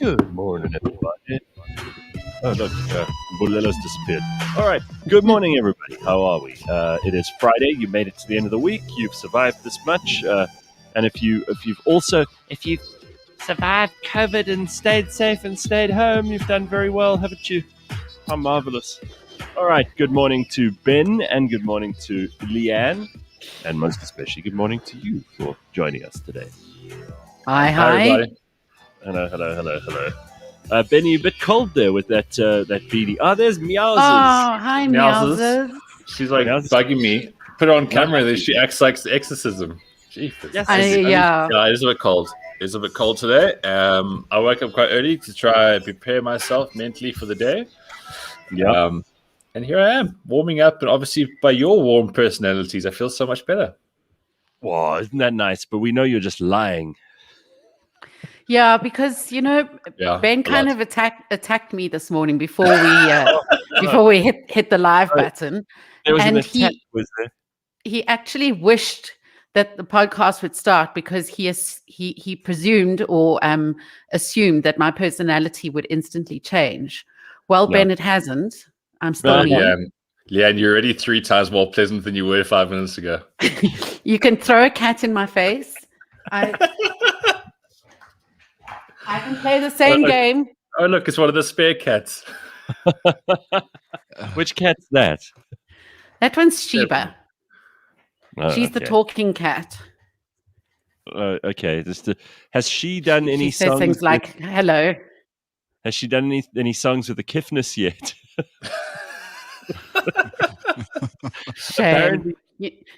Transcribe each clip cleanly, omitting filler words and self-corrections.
Good morning, everybody. Oh, look, Mbulelo's disappeared. All right. Good morning, everybody. How are we? It is Friday. You made it to the end of the week. You've survived this much, and if you've survived COVID and stayed safe and stayed home, you've done very well, haven't you? How marvelous! All right. Good morning to Ben, and good morning to Leigh-Ann, and most especially, good morning to you for joining us today. Hi, everybody. Hello. Ben, you're a bit cold there with that beanie. Oh, there's Meowses. Oh, hi, Meowses. She's like Meowses. bugging me. Put her on camera, then she acts like the exorcism. Jesus. Yes, Yeah. It is a bit cold. It's a bit cold today. I woke up quite early to try and prepare myself mentally for the day. Yeah. And here I am, warming up. And obviously, by your warm personalities, I feel so much better. Wow, isn't that nice? But we know you're just lying. Yeah, because Ben kind of attacked me this morning before we hit the live button. There was And an attack, was there? He actually wished that the podcast would start because he presumed or assumed that my personality would instantly change. Well, No. Ben, it hasn't. I'm still me. Leigh-Ann, you're already 3 times more pleasant than you were 5 minutes ago. You can throw a cat in my face. I can play the same game. Oh, look, it's one of the spare cats. Which cat's that? That one's Sheba. Oh, She's the talking cat. Okay. Has she done any She says songs? things like "hello." Has she done any songs with the Kiffness yet? Shame.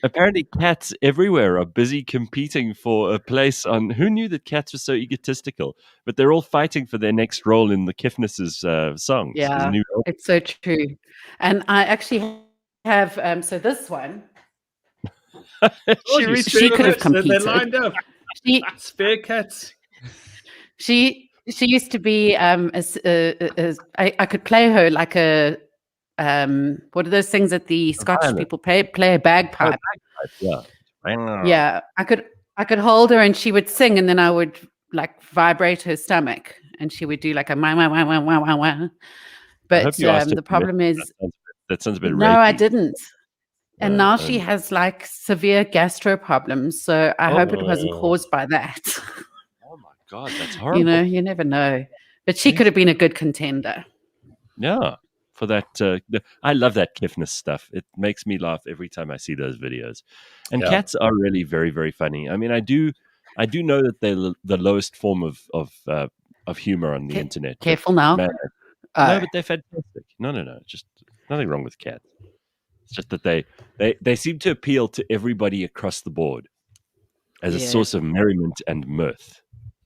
Apparently, cats everywhere are busy competing for a place on. Who knew that cats were so egotistical? But they're all fighting for their next role in the Kiffness's songs. Yeah, it's so true. And I actually have so this one. She could have competed. They're lined up. Spare cats. She used to be I could play her like a what are those things that the Scottish people play a bagpipe. Yeah, I could hold her and she would sing, and then I would like vibrate her stomach and she would do like a wah, wah, wah, wah, wah, wah, wah. But the problem is that sounds a bit no, rapey. I didn't. And now she has like severe gastro problems, so I hope it wasn't caused by that. Oh my God, that's horrible. You never know. But she could have been a good contender. Yeah, for that. I love that Kiffness stuff. It makes me laugh every time I see those videos. And cats are really very, very funny. I mean, I do know that they're the lowest form of humor on the internet. Careful now. No, but they're fantastic. No. Just nothing wrong with cats. It's just that they seem to appeal to everybody across the board as a source of merriment and mirth.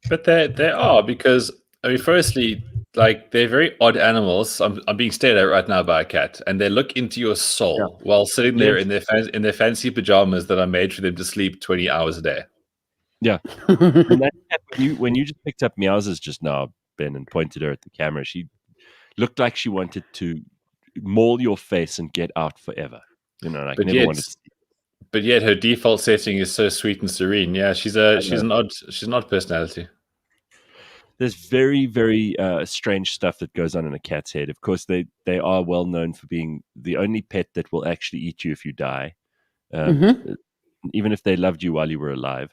But they are, because I mean, firstly, like, they're very odd animals. I'm being stared at right now by a cat, and they look into your soul while sitting there in their fancy pajamas that are made for them to sleep 20 hours a day. Yeah. And that cat, when you just picked up Meowses just now, Ben, and pointed her at the camera, she looked like she wanted to maul your face and get out forever. Like never wanted to see. But yet her default setting is so sweet and serene. Yeah, she's an odd personality. There's very, very strange stuff that goes on in a cat's head. Of course, they are well known for being the only pet that will actually eat you if you die, even if they loved you while you were alive.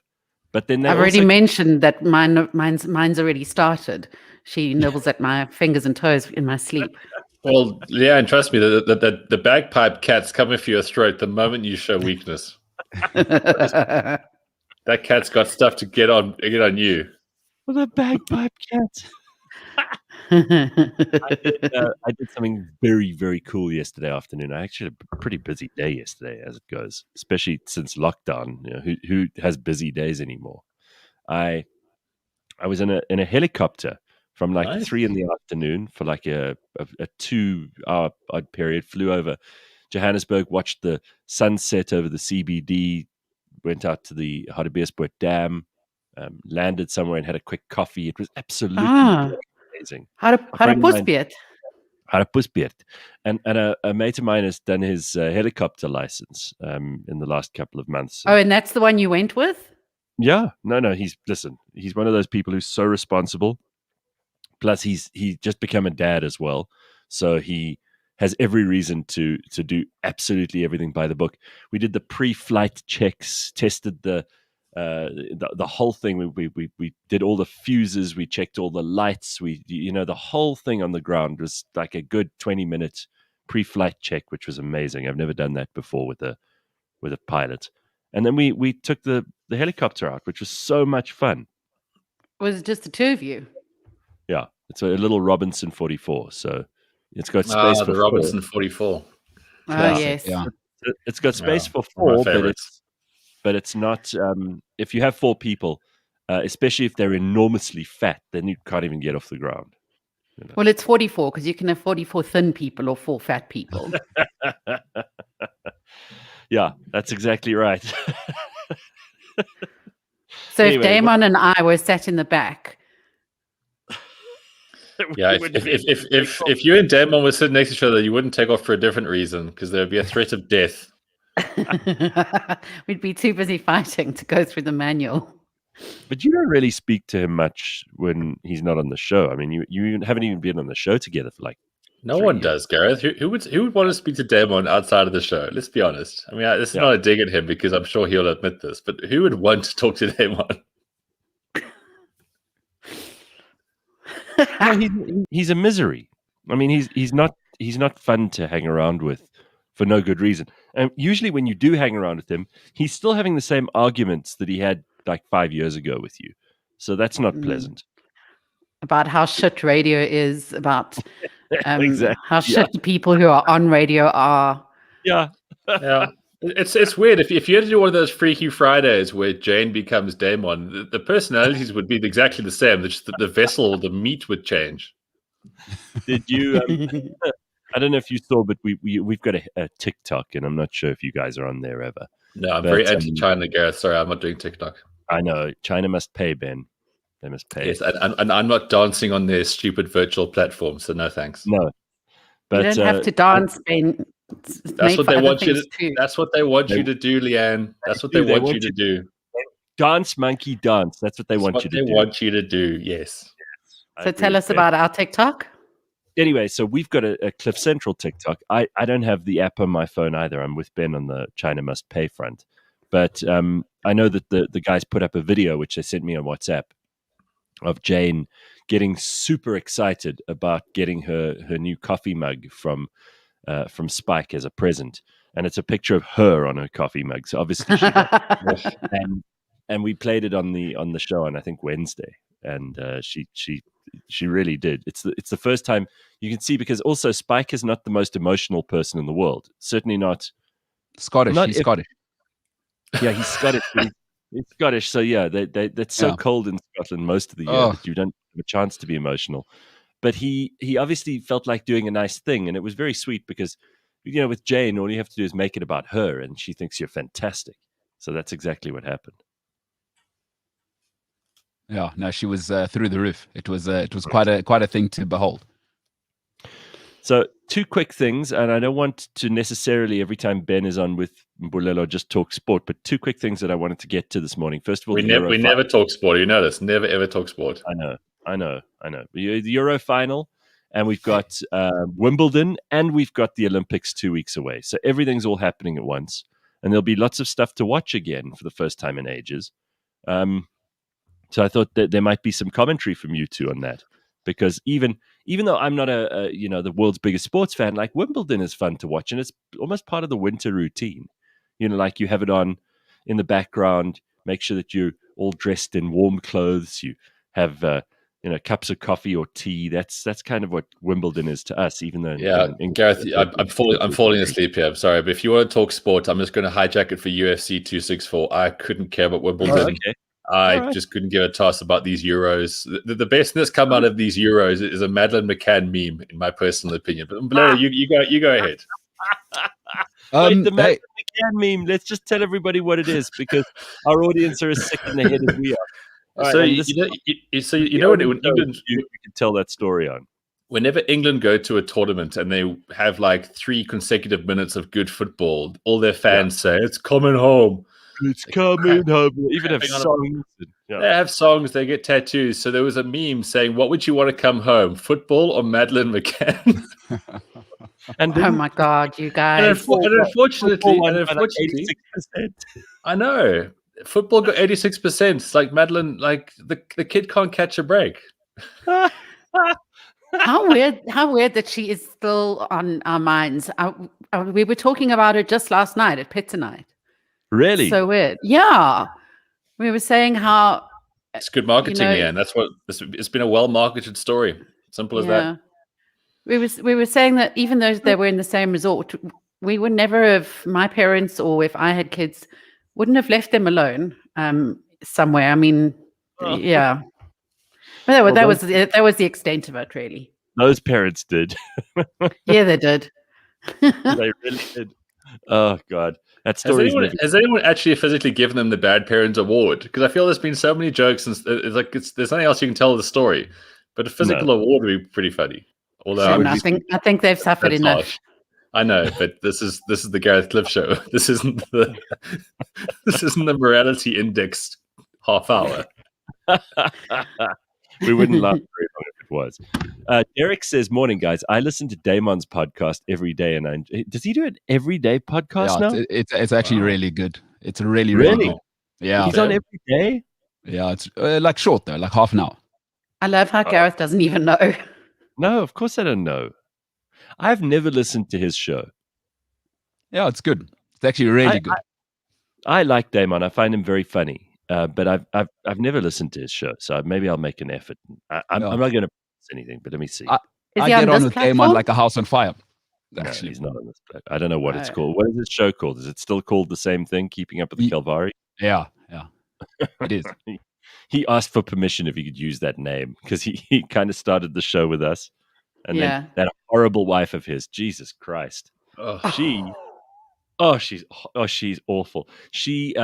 But then I've already mentioned that mine's already started. She nibbles at my fingers and toes in my sleep. Well, yeah, and trust me, the bagpipe cats come for your throat the moment you show weakness. That cat's got stuff to get on you. Well, the bagpipe cat. I did something very, very cool yesterday afternoon. I actually had a pretty busy day yesterday, as it goes, especially since lockdown. Who has busy days anymore? I was in a helicopter from like 3 in the afternoon for like a 2-hour odd period. Flew over Johannesburg, watched the sunset over the CBD, went out to the Hartbeespoort Dam, landed somewhere and had a quick coffee. It was absolutely amazing. Hartbeespoort. And a mate of mine has done his helicopter license in the last couple of months. Oh, and that's the one you went with? Yeah. No. He's one of those people who's so responsible Plus, he just become a dad as well, so he has every reason to do absolutely everything by the book. We did the pre-flight checks, tested the whole thing. We did all the fuses, we checked all the lights. The whole thing on the ground was like a good 20-minute pre-flight check, which was amazing. I've never done that before with a pilot. And then we took the helicopter out, which was so much fun. Was it just the two of you? Yeah, it's a little Robinson 44, so it's got space for the Robinson 44. Oh yes, yeah. It's got space for four, but it's not. If you have 4 people, especially if they're enormously fat, then you can't even get off the ground. Well, it's 44 because you can have 44 thin people or 4 fat people. Yeah, that's exactly right. So anyway, if Damon and I were sat in the back. Yeah, if you and Damon were sitting next to each other, you wouldn't take off for a different reason because there would be a threat of death. We'd be too busy fighting to go through the manual. But you don't really speak to him much when he's not on the show. I mean, you haven't even been on the show together for like. No one does, Gareth. Who would want to speak to Damon outside of the show? Let's be honest. I mean, this is not a dig at him because I'm sure he'll admit this. But who would want to talk to Damon? No, he's a misery. I mean, he's not fun to hang around with for no good reason. And usually, when you do hang around with him, he's still having the same arguments that he had like 5 years ago with you. So that's not pleasant. About how shit radio is, about exactly. how shit people who are on radio are. Yeah. Yeah. It's weird. If you had to do one of those Freaky Fridays where Jane becomes Damon, the personalities would be exactly the same. Just the vessel, the meat would change. Did you? I don't know if you saw, but we've got a TikTok, and I'm not sure if you guys are on there ever. No, I'm very anti-China, Gareth. Sorry, I'm not doing TikTok. I know. China must pay, Ben. They must pay. Yes, and I'm not dancing on their stupid virtual platform, so no thanks. No. But, you don't have to dance, Ben. That's what they want you to. That's what they want you to do, Leigh-Ann. That's what they want you to do. Dance, monkey, dance. That's what they want you to do. They want you to do. Yes. So tell us about our TikTok. Anyway, so we've got a Cliff Central TikTok. I don't have the app on my phone either. I'm with Ben on the China Must Pay front. But I know that the guys put up a video, which they sent me on WhatsApp, of Jane getting super excited about getting her new coffee mug from Spike as a present, and it's a picture of her on her coffee mug. So obviously, she got and we played it on the show on I think Wednesday, and she really did. It's the first time you can see, because also Spike is not the most emotional person in the world. Certainly not Scottish. He's Scottish. Yeah, he's Scottish. He's Scottish, so yeah, that's so cold in Scotland most of the year that you don't have a chance to be emotional. But he obviously felt like doing a nice thing, and it was very sweet because, with Jane, all you have to do is make it about her, and she thinks you're fantastic. So that's exactly what happened. Yeah, no, she was through the roof. It was quite a thing to behold. So 2 quick things, and I don't want to necessarily every time Ben is on with Mbulelo just talk sport, but 2 quick things that I wanted to get to this morning. First of all, we never talk sport. You know this. Never ever talk sport. I know. The Euro final, and we've got Wimbledon, and we've got the Olympics 2 weeks away. So everything's all happening at once, and there'll be lots of stuff to watch again for the first time in ages. So I thought that there might be some commentary from you two on that, because even though I'm not the world's biggest sports fan, like Wimbledon is fun to watch, and it's almost part of the winter routine. Like you have it on in the background, make sure that you're all dressed in warm clothes. You have cups of coffee or tea. That's kind of what Wimbledon is to us, even though Gareth, I'm falling asleep here. I'm sorry, but if you want to talk sport, I'm just going to hijack it for UFC 264. I couldn't care about Wimbledon. Oh, okay. I just couldn't give a toss about these Euros. The best that's come out of these Euros is a Madeleine McCann meme, in my personal opinion. But Mbulelo, you go ahead. Wait, the Madeleine McCann meme. Let's just tell everybody what it is, because our audience are as sick in the head as we are. So you know when England, you can tell that story on. Whenever England go to a tournament and they have like 3 consecutive minutes of good football, all their fans say it's coming home. It's coming home. Even have Crapping on a- songs. They have songs, they get tattoos. So there was a meme saying, "What would you want to come home, football or Madeleine McCann?" And Oh my God, you and, guys. unfortunately, like 86%. I know football got 86%. It's like Madeleine, like the kid can't catch a break. How weird that she is still on our minds. We were talking about it just last night at Pizza Night. Really? So weird. Yeah. We were saying how It's good marketing, you know, Leigh-Ann. It's been a well-marketed story. Simple as that. We were saying that even though they were in the same resort, we would never have, my parents or if I had kids, wouldn't have left them alone somewhere. I mean, yeah. But that was the extent of it, really. Those parents did. Yeah, they did. They really did. Oh God, that story has anyone actually physically given them the Bad Parents Award? Because I feel there's been so many jokes and there's nothing else you can tell the story, but a physical award would be pretty funny. Although I think they've suffered enough. Harsh. I know, but this is the Gareth Cliff show. This isn't the morality index half hour. We wouldn't laugh very long if it was. Derek says, "Morning, guys. I listen to Damon's podcast every day, and does he do an everyday podcast now? It's actually really good. It's really good. Yeah, he's on every day. Yeah, it's like short though, like half an hour. I love how Gareth doesn't even know. No, of course I don't know. I've never listened to his show. Yeah, it's good. It's actually really good. I like Damon. I find him very funny. But I've never listened to his show, so maybe I'll make an effort. I'm not going to promise anything, but let me see. I get on with Damon like a house on fire. Actually, he's not on this platform. I don't know what it's called. What is this show called? Is it still called the same thing? Keeping Up with the Calvari? Yeah, it is. He asked for permission if he could use that name because he kind of started the show with us, and then that horrible wife of his, Jesus Christ, she's awful. She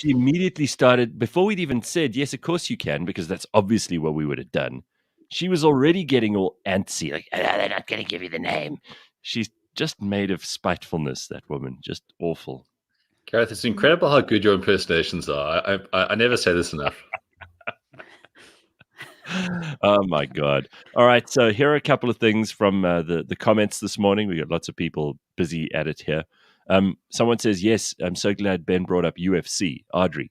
immediately started, before we'd even said, yes, of course you can, because that's obviously what we would have done. She was already getting all antsy, like, they're not going to give you the name. She's just made of spitefulness, that woman. Just awful. Gareth, it's incredible how good your impersonations are. I never say this enough. Oh, my God. All right, so here are a couple of things from the comments this morning. We got lots of people busy at it here. Someone says, yes, I'm so glad Ben brought up UFC, Audrey.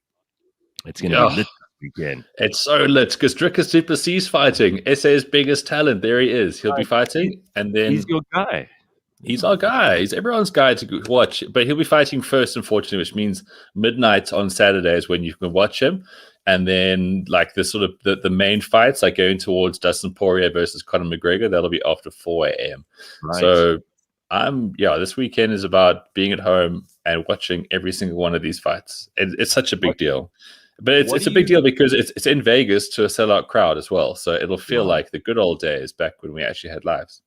It's going to be lit again. It's so lit because Dricka Super C's fighting. SA's biggest talent. There he is. He'll be fighting. And then he's your guy. He's our guy. He's everyone's guy to watch. But he'll be fighting first, unfortunately, which means midnight on Saturdays when you can watch him. And then like the sort of the main fights, like going towards Dustin Poirier versus Conor McGregor, that'll be after 4 a.m. Right. So this weekend is about being at home and watching every single one of these fights. It's such a big deal. But it's a big deal because it's in Vegas to a sellout crowd as well. So it'll feel like the good old days back when we actually had lives.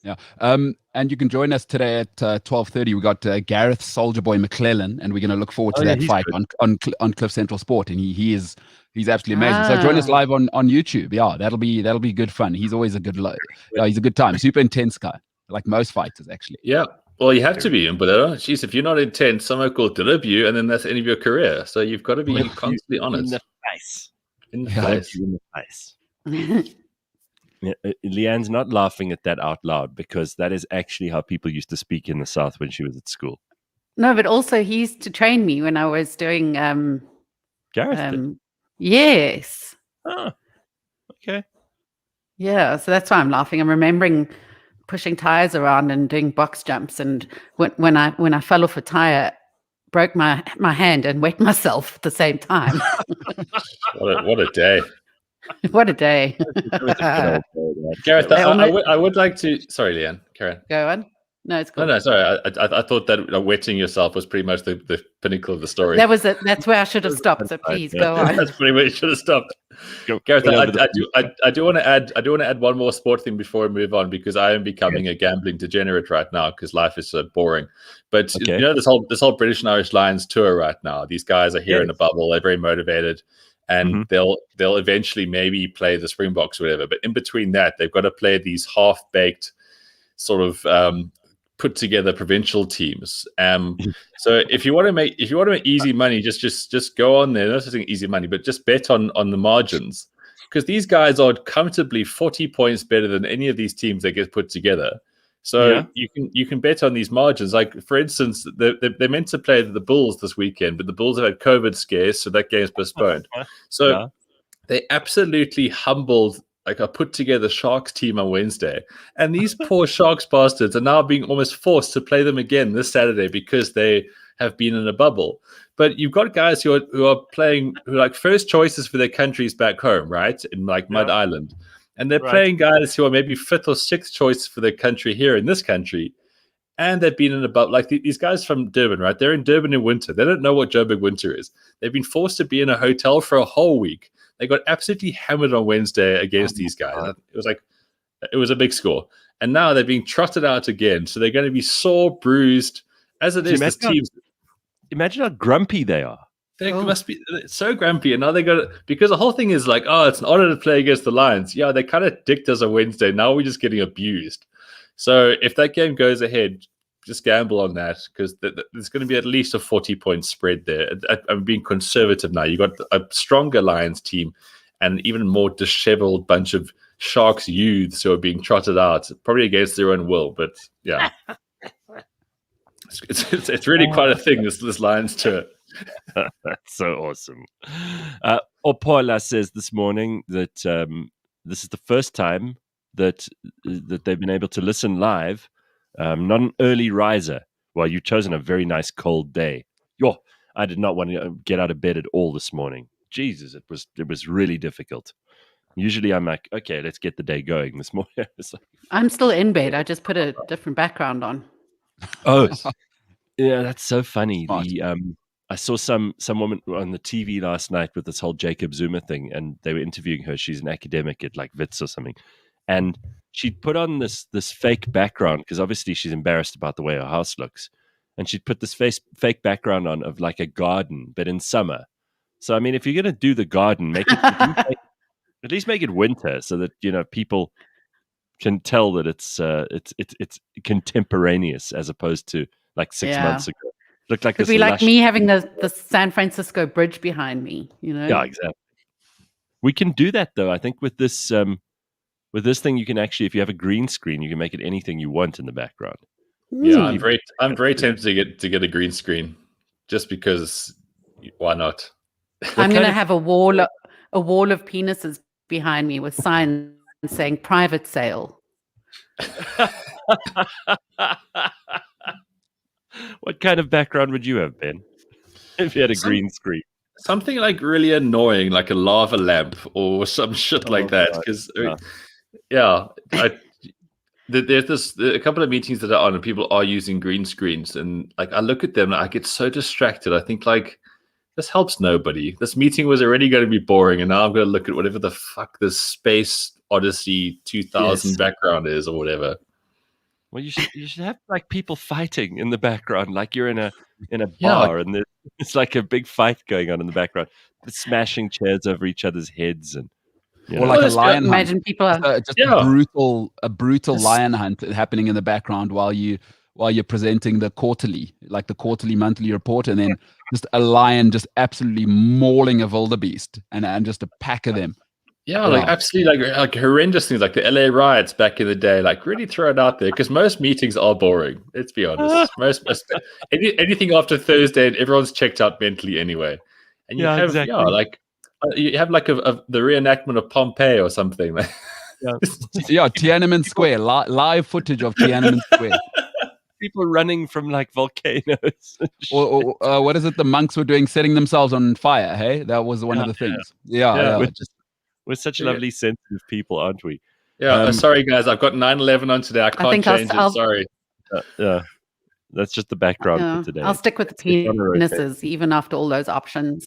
Yeah. And you can join us today at 12:30. We got Gareth Soldier Boy McClellan, and we're going to look forward to that fight on Cliff Central Sport. And he's absolutely amazing. So join us live on YouTube. Yeah, that'll be good fun. He's always a good he's a good time. Super intense guy, like most fighters actually. Yeah. Well, you have to be in Mbulelo. Jeez, if you're not intense, someone will derib you, and then that's the end of your career. So you've got to be constantly honest. In the face. Leigh-Ann's not laughing at that out loud because that is actually how people used to speak in the South when she was at school. No, but also he used to train me when I was doing Gareth did. Yes. Oh, okay. Yeah, so that's why I'm laughing. I'm remembering pushing tires around and doing box jumps, and when I fell off a tire, broke my hand and wet myself at the same time. What a day. What a day. Gareth, I would like to... Sorry, Leigh-Ann. Karen. Go on. No, it's cool. No, sorry. I thought that wetting yourself was pretty much the pinnacle of the story. That's where I should have stopped. So please go on. That's pretty much should have stopped. Gareth, I do want to add one more sport thing before we move on, because I am becoming a gambling degenerate right now because life is so boring. But you know, this whole British and Irish Lions tour right now. These guys are here in a bubble. They're very motivated. And they'll eventually maybe play the Springboks or whatever. But in between that, they've got to play these half-baked sort of put together provincial teams. So if you want to make easy money, just go on there. Not saying easy money, but just bet on the margins, because these guys are comfortably 40 points better than any of these teams that get put together. So you can bet on these margins. Like, for instance, they're meant to play the Bulls this weekend, but the Bulls have had COVID scares, so that game's postponed. So they absolutely humbled a put together Sharks team on Wednesday, and these poor Sharks bastards are now being almost forced to play them again this Saturday because they have been in a bubble. But you've got guys who are playing, who are like first choices for their countries back home, right, in like Mud Island, and they're playing guys who are maybe fifth or sixth choice for their country here in this country, and they've been in a bubble. Like these guys from Durban, right? They're in Durban in winter. They don't know what Joburg winter is. They've been forced to be in a hotel for a whole week. They got absolutely hammered on Wednesday against these guys. It was a big score. And now they're being trotted out again. So they're going to be sore, bruised. As it is, this team. Imagine how grumpy they are. They must be so grumpy. And now they got it, because the whole thing is like, oh, it's an honor to play against the Lions. Yeah, they kind of dicked us on Wednesday. Now we're just getting abused. So if that game goes ahead, just gamble on that, because there's going to be at least a 40-point spread there. I'm being conservative now. You got a stronger Lions team and even more disheveled bunch of Sharks youths who are being trotted out, probably against their own will. But yeah, it's really quite a thing, this Lions tour. That's so awesome. Opola says this morning that this is the first time that they've been able to listen live. Not an early riser. Well, you've chosen a very nice cold day. I did not want to get out of bed at all this morning. Jesus, it was really difficult. Usually I'm like, okay, let's get the day going. This morning I'm still in bed. I just put a different background on. Oh, yeah, that's so funny. I saw some woman on the TV last night with this whole Jacob Zuma thing, and they were interviewing her. She's an academic at like Wits or something, and she'd put on this fake background because obviously she's embarrassed about the way her house looks, and she'd put this fake background on of like a garden, but in summer. So I mean, if you're gonna do the garden, at least make it winter, so that people can tell that it's contemporaneous as opposed to like 6 months ago. Looked like it'd be like me having the San Francisco Bridge behind me. Yeah, exactly. We can do that though. I think with this. With this thing, you can actually, if you have a green screen, you can make it anything you want in the background. Yeah, I'm very tempted to get a green screen, just because. Why not? I'm going to have a wall of penises behind me with signs saying "private sale." What kind of background would you have, Ben, if you had a green screen? Something like really annoying, like a lava lamp or some shit like that. Because. There's a couple of meetings that are on and people are using green screens, and like I look at them and I get so distracted. I think like, this helps nobody. This meeting was already going to be boring, and now I'm going to look at whatever the fuck this Space Odyssey 2000 background is or whatever. Well, you should have like people fighting in the background, like you're in a bar and it's like a big fight going on in the background, smashing chairs over each other's heads and. Or like a lion hunt. Imagine people are just a brutal lion hunt happening in the background while you're presenting the quarterly monthly report, and then just a lion just absolutely mauling a wildebeest and just a pack of them. Yeah, like absolutely like horrendous things like the LA riots back in the day. Like really throw it out there, because most meetings are boring. Let's be honest. Anything after Thursday, and everyone's checked out mentally anyway. And you have you have like the reenactment of Pompeii or something. Tiananmen Square, live footage of Tiananmen Square. People running from like volcanoes. or what is it the monks were doing, setting themselves on fire? Hey, that was one of the things. We're such lovely, sensitive people, aren't we? Yeah, sorry guys, I've got 9/11 on today. I can't change it. Sorry. That's just the background for today. I'll stick with the penises even after all those options.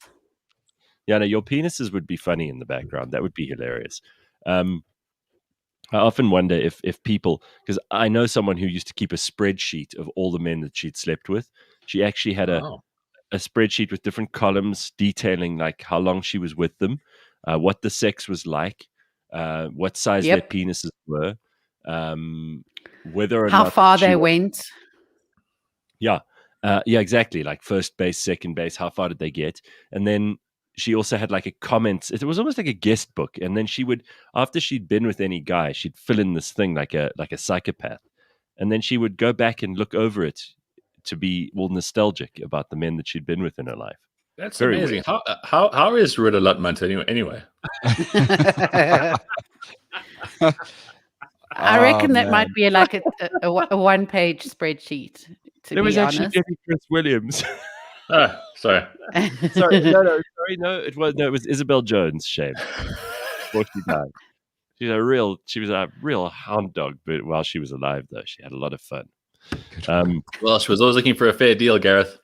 Yeah, no, your penises would be funny in the background. That would be hilarious. I often wonder if people, because I know someone who used to keep a spreadsheet of all the men that she'd slept with. She actually had a spreadsheet with different columns detailing like how long she was with them, what the sex was like, what size their penises were, whether or how not far they went. Yeah. Yeah, exactly. Like first base, second base, how far did they get? And then she also had like a comment. It was almost like a guest book. And then she would, after she'd been with any guy, she'd fill in this thing like a psychopath. And then she would go back and look over it to be all nostalgic about the men that she'd been with in her life. That's Very amazing. weird. How is Rita Lutmont anyway? I reckon that might be like a one-page spreadsheet, to It was be actually honest. Debbie Chris Williams. Sorry. Sorry, no, it was Isabel Jones. Shame. Before she died. She was a real hound dog, but while she was alive, though, she had a lot of fun. Well, she was always looking for a fair deal, Gareth.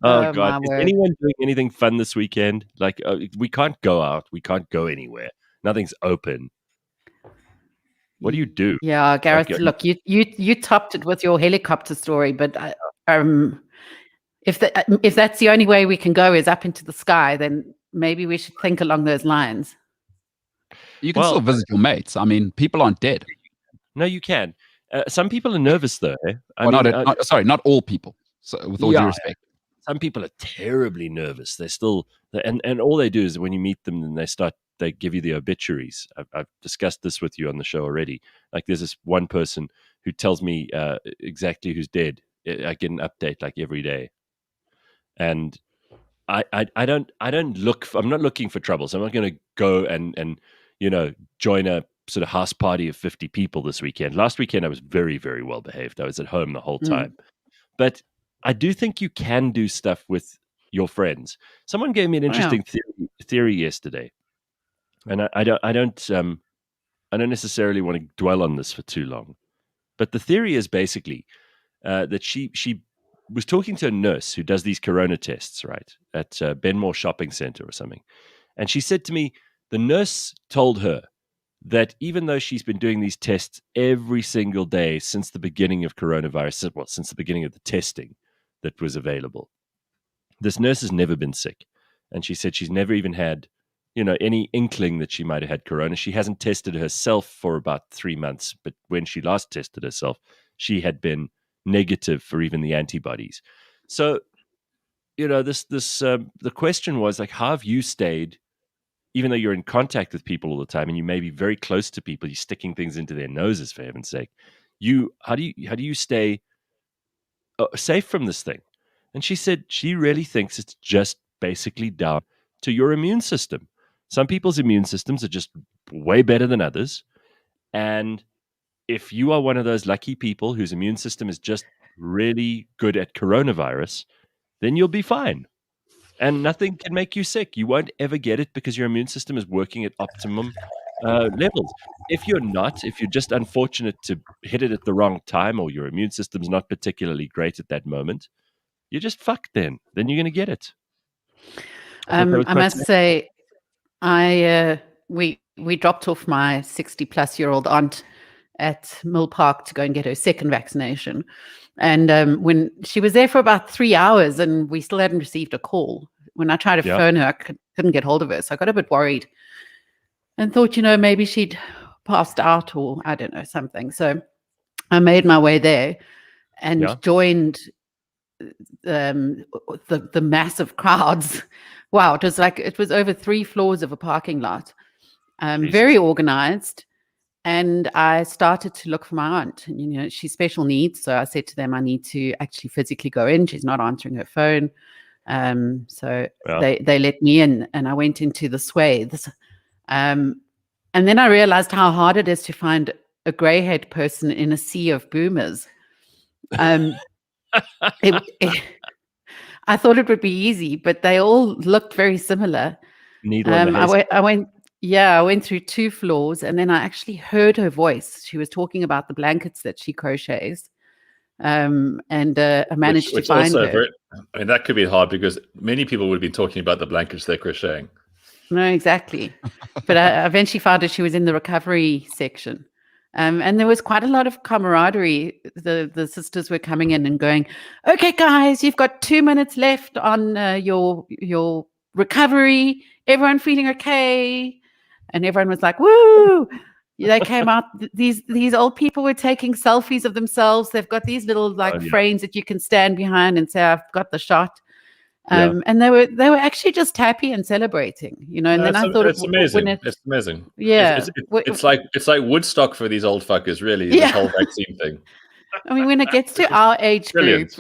Oh God! Is anyone doing anything fun this weekend? Like, we can't go out. We can't go anywhere. Nothing's open. What do you do? Yeah, Gareth. Look, you topped it with your helicopter story, but if that's the only way we can go is up into the sky, then maybe we should think along those lines. You can still visit your mates. I mean, people aren't dead. No, you can. Some people are nervous, though. Not all people. So, with all due respect. Some people are terribly nervous. They're still, and all they do is when you meet them, then they give you the obituaries. I've discussed this with you on the show already. Like there's this one person who tells me exactly who's dead. I get an update like every day, and I'm not looking for trouble. So I'm not going to go and join a sort of house party of 50 people this weekend. Last weekend I was very, very well behaved. I was at home the whole time, but I do think you can do stuff with your friends. Someone gave me an interesting theory yesterday, and I don't necessarily want to dwell on this for too long. But the theory is basically that she was talking to a nurse who does these corona tests, right, at Benmore Shopping Center or something, and she said to me, the nurse told her that even though she's been doing these tests every single day since the beginning of coronavirus, well, since the beginning of the testing that was available, this nurse has never been sick. And she said she's never even had, any inkling that she might have had corona. She hasn't tested herself for about 3 months, but when she last tested herself, she had been negative for even the antibodies. So, the question was like, how have you stayed, even though you're in contact with people all the time and you may be very close to people, you're sticking things into their noses, for heaven's sake. How do you stay safe from this thing? And she said she really thinks it's just basically down to your immune system. Some people's immune systems are just way better than others. And if you are one of those lucky people whose immune system is just really good at coronavirus, then you'll be fine. And nothing can make you sick. You won't ever get it because your immune system is working at optimum levels. If you're just unfortunate to hit it at the wrong time, or your immune system's not particularly great at that moment, you're just fucked then. Then you're going to get it. I must say, we dropped off my 60-plus-year-old aunt at Mill Park to go and get her second vaccination. And when she was there for about 3 hours and we still hadn't received a call. When I tried to phone her, I couldn't get hold of her. So I got a bit worried and thought, maybe she'd passed out or I don't know, something. So I made my way there and joined the massive crowds. Wow, it was over 3 floors of a parking lot. Very organized. And I started to look for my aunt. And, she's special needs. So I said to them, I need to actually physically go in. She's not answering her phone. So they let me in and I went into the swathes. And then I realized how hard it is to find a grey-haired person in a sea of boomers. I thought it would be easy, but they all looked very similar. I went through 2 floors and then I actually heard her voice. She was talking about the blankets that she crochets. I managed to find her. That could be hard because many people would be talking about the blankets they're crocheting. No, exactly. But I eventually found out she was in the recovery section. And there was quite a lot of camaraderie. The sisters were coming in and going, okay, guys, you've got 2 minutes left on your recovery. Everyone feeling okay? And everyone was like, woo! They came out. These old people were taking selfies of themselves. They've got these little frames that you can stand behind and say, "I've got the shot." And they were actually just happy and celebrating, And then I thought it's amazing. It's amazing. Yeah, it's like Woodstock for these old fuckers. Really, this whole vaccine thing. I mean, when it gets to our age group,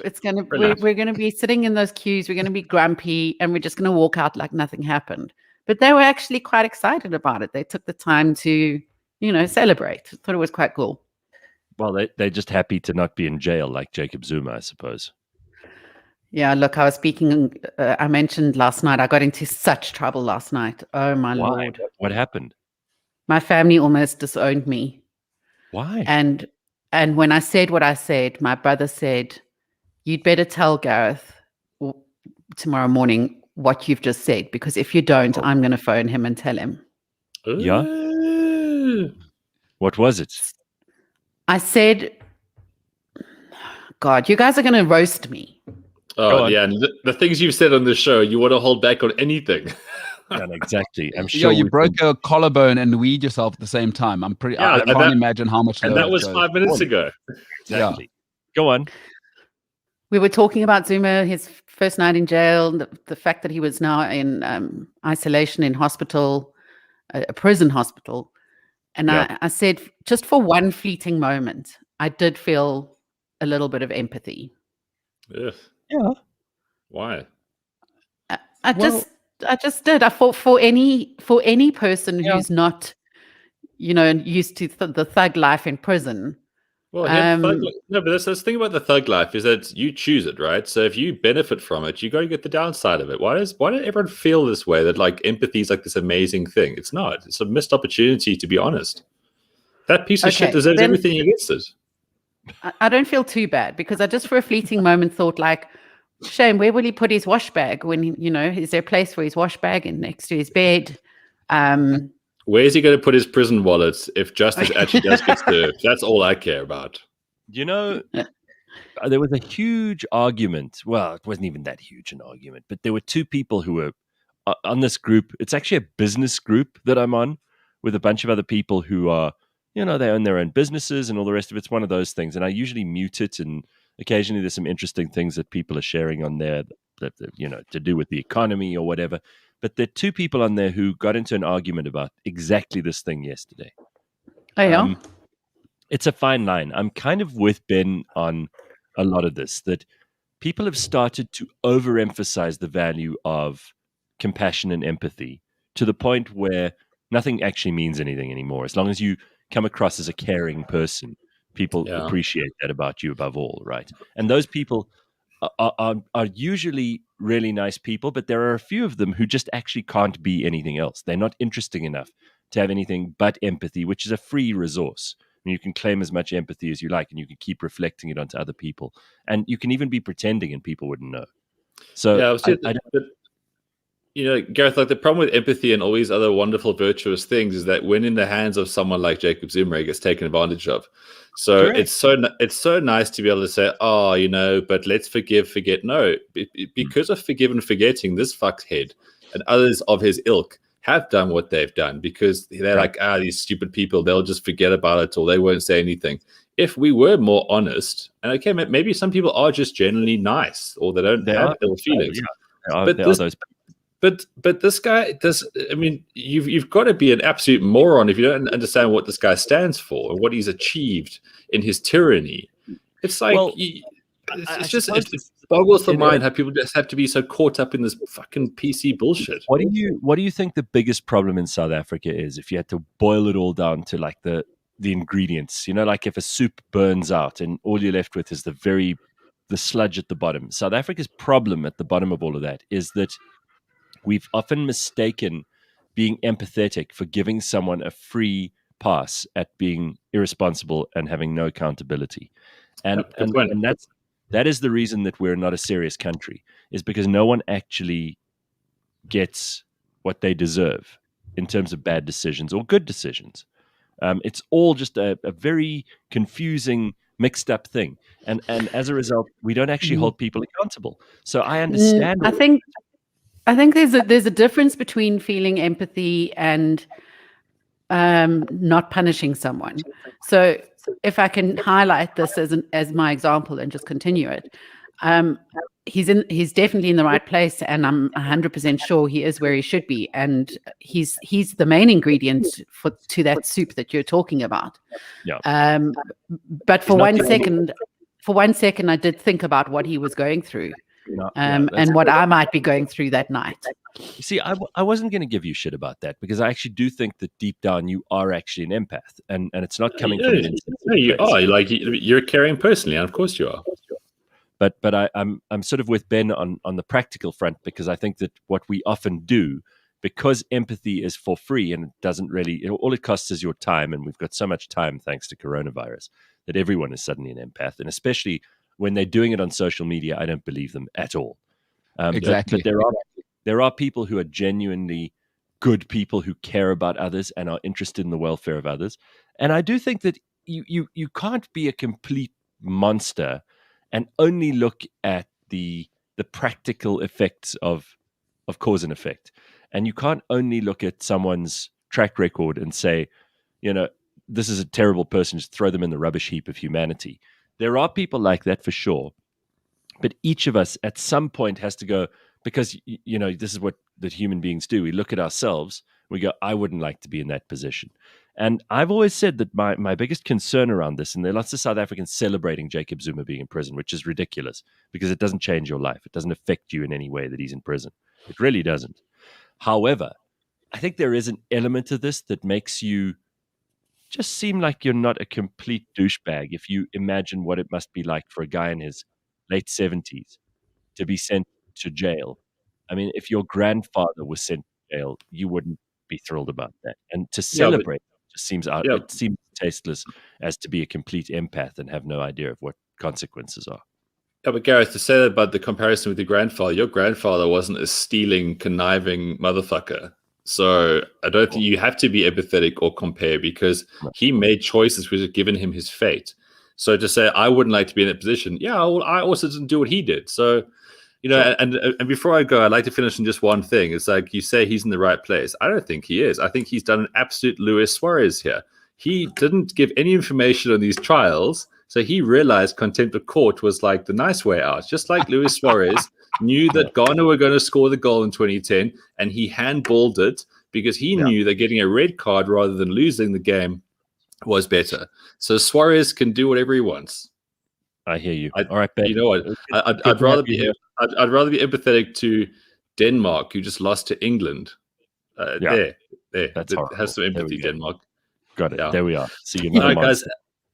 we're gonna be sitting in those queues. We're gonna be grumpy, and we're just gonna walk out like nothing happened. But they were actually quite excited about it. They took the time to, celebrate. I thought it was quite cool. Well, they're just happy to not be in jail like Jacob Zuma, I suppose. Yeah, look, I was speaking. I mentioned last night. I got into such trouble last night. Oh my Lord! What happened? My family almost disowned me. Why? And when I said what I said, my brother said, "You'd better tell Gareth tomorrow morning what you've just said, because if you don't, I'm going to phone him and tell him." Yeah. What was it? I said, "God, you guys are going to roast me." Oh, yeah. And the things you've said on the show, you want to hold back on anything. Yeah, exactly. I'm sure you broke a collarbone and weed yourself at the same time. I can't imagine how much. And that was 5 minutes ago. Exactly. Yeah. Go on. We were talking about Zuma, his first night in jail, the fact that he was now in isolation in hospital, a prison hospital. And I said, just for one fleeting moment, I did feel a little bit of empathy. Yeah. Why? I just did. I thought for any person who's not, used to the thug life in prison. Well, but that's the thing about the thug life is that you choose it, right? So if you benefit from it, you got to get the downside of it. Why does everyone feel this way? That like empathy is like this amazing thing? It's not. It's a missed opportunity, to be honest. That piece of shit deserves everything he gets it. I don't feel too bad, because I just for a fleeting moment thought like, shame, where will he put his wash bag when is there a place for his wash bag and next to his bed? Where is he going to put his prison wallet if justice actually does get served? That's all I care about. There was a huge argument. Well, it wasn't even that huge an argument, but there were two people who were on this group. It's actually a business group that I'm on with a bunch of other people who are, they own their own businesses and all the rest of it. It's one of those things. And I usually mute it, and occasionally there's some interesting things that people are sharing on there that to do with the economy or whatever. But there are two people on there who got into an argument about exactly this thing yesterday. Oh, yeah? It's a fine line. I'm kind of with Ben on a lot of this, that people have started to overemphasize the value of compassion and empathy to the point where nothing actually means anything anymore. As long as you come across as a caring person, people appreciate that about you above all, right? And those people are usually really nice people, but there are a few of them who just actually can't be anything else. They're not interesting enough to have anything but empathy, which is a free resource. I mean, you can claim as much empathy as you like, and you can keep reflecting it onto other people. And you can even be pretending and people wouldn't know. So Gareth, like the problem with empathy and all these other wonderful virtuous things is that when in the hands of someone like Jacob Zuma, it gets taken advantage of. So Correct. it's so nice to be able to say, but let's forget. No, because of forgive and forgetting, this fuckhead and others of his ilk have done what they've done, because they're like, these stupid people, they'll just forget about it or they won't say anything. If we were more honest, and okay, maybe some people are just generally nice or they don't have ill feelings. But this guy does. I mean, you've got to be an absolute moron if you don't understand what this guy stands for and what he's achieved in his tyranny. It's like it boggles the mind how people just have to be so caught up in this fucking PC bullshit. What do you think the biggest problem in South Africa is? If you had to boil it all down to like the ingredients, like if a soup burns out and all you're left with is the sludge at the bottom. South Africa's problem at the bottom of all of that is that we've often mistaken being empathetic for giving someone a free pass at being irresponsible and having no accountability. And that is the reason that we're not a serious country, is because no one actually gets what they deserve in terms of bad decisions or good decisions. It's all just a very confusing, mixed up thing. And as a result, we don't actually hold people accountable. So I understand. I think there's a difference between feeling empathy and not punishing someone. So if I can highlight this as my example and just continue it, he's definitely in the right place, and I'm 100% sure he is where he should be, and he's the main ingredient to that soup that you're talking about. Yeah. But for one second, I did think about what he was going through, and what I might be going through that night. You see, I wasn't going to give you shit about that, because I actually do think that deep down you are actually an empath, and it's not coming from an you are. Like, you're caring personally, and of course you are. But I'm sort of with Ben on the practical front, because I think that what we often do, because empathy is for free and it doesn't really, all it costs is your time, and we've got so much time thanks to coronavirus that everyone is suddenly an empath, and especially when they're doing it on social media, I don't believe them at all. Exactly. But there are people who are genuinely good people who care about others and are interested in the welfare of others. And I do think that you can't be a complete monster and only look at the practical effects of cause and effect. And you can't only look at someone's track record and say, this is a terrible person, just throw them in the rubbish heap of humanity. There are people like that for sure. But each of us at some point has to go, because, this is what that human beings do. We look at ourselves, we go, I wouldn't like to be in that position. And I've always said that my biggest concern around this, and there are lots of South Africans celebrating Jacob Zuma being in prison, which is ridiculous, because it doesn't change your life. It doesn't affect you in any way that he's in prison. It really doesn't. However, I think there is an element to this that makes you just seem like you're not a complete douchebag if you imagine what it must be like for a guy in his late 70s to be sent to jail. I mean, if your grandfather was sent to jail, you wouldn't be thrilled about that. And to celebrate just seems it seems tasteless as to be a complete empath and have no idea of what consequences are. Yeah, but Gareth, to say that about the comparison with your grandfather wasn't a stealing, conniving motherfucker. So I don't think you have to be empathetic or compare, because he made choices which have given him his fate. So to say, I wouldn't like to be in that position, well, I also didn't do what he did. So, and before I go, I'd like to finish on just one thing. It's like, you say he's in the right place. I don't think he is. I think he's done an absolute Luis Suarez here. He didn't give any information on these trials, so he realized contempt of court was like the nice way out. Just like Luis Suarez knew that Ghana were going to score the goal in 2010, and he handballed it because he knew that getting a red card rather than losing the game was better. So Suarez can do whatever he wants. I hear you. All right, Ben. You know what? I'd rather be empathetic to Denmark, who just lost to England. There. That's horrible. Has some empathy, Denmark. Got it. Yeah. There we are. See you. All right, guys.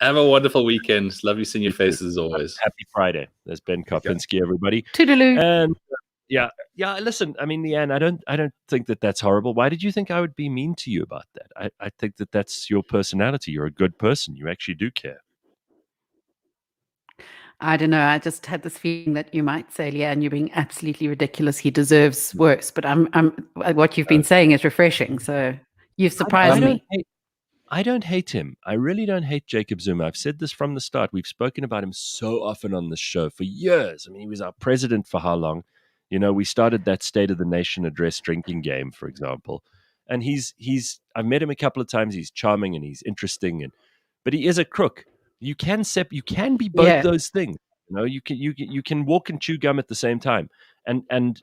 Have a wonderful weekend. Lovely seeing your faces as always. Happy Friday. There's Ben Kopinski, everybody. Toodaloo. And yeah. Listen, I mean, Leigh-Ann, I don't think that that's horrible. Why did you think I would be mean to you about that? I think that that's your personality. You're a good person. You actually do care. I don't know. I just had this feeling that you might say, Leigh-Ann, you're being absolutely ridiculous. He deserves worse. But what you've been saying is refreshing. So you've surprised me. I don't hate him. I really don't hate Jacob Zuma. I've said this from the start. We've spoken about him so often on this show for years. I mean, he was our president for how long? We started that State of the Nation address drinking game, for example. And I've met him a couple of times. He's charming and he's interesting, but he is a crook. You can be both those things. You can walk and chew gum at the same time. And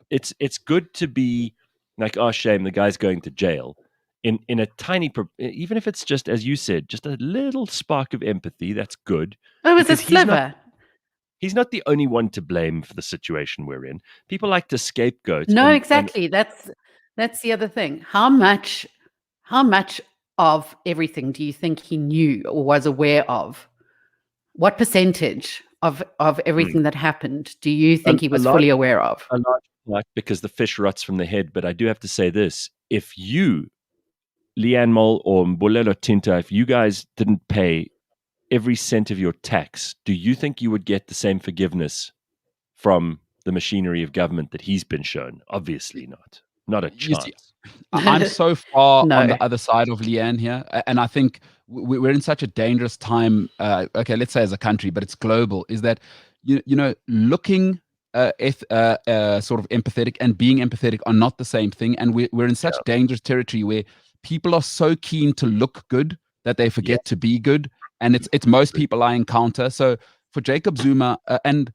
it's good to be like, oh, shame, the guy's going to jail. In a tiny, even if it's just, as you said, just a little spark of empathy, that's good. Oh, it's a sliver. He's not the only one to blame for the situation we're in. People like to scapegoat. No, exactly. That's the other thing. How much of everything do you think he knew or was aware of? What percentage of everything that happened do you think he was fully aware of? A large part, because the fish rots from the head. But I do have to say this: if you, Leigh-Ann Mole or Mbulelo Tinta, if you guys didn't pay every cent of your tax, do you think you would get the same forgiveness from the machinery of government that he's been shown? Obviously not. Not a chance. I'm so far on the other side of Leigh-Ann here. And I think we're in such a dangerous time. Okay, let's say as a country, but it's global. Is that, looking sort of empathetic and being empathetic are not the same thing. And we're in such dangerous territory where people are so keen to look good that they forget to be good. And it's most people I encounter. So for Jacob Zuma and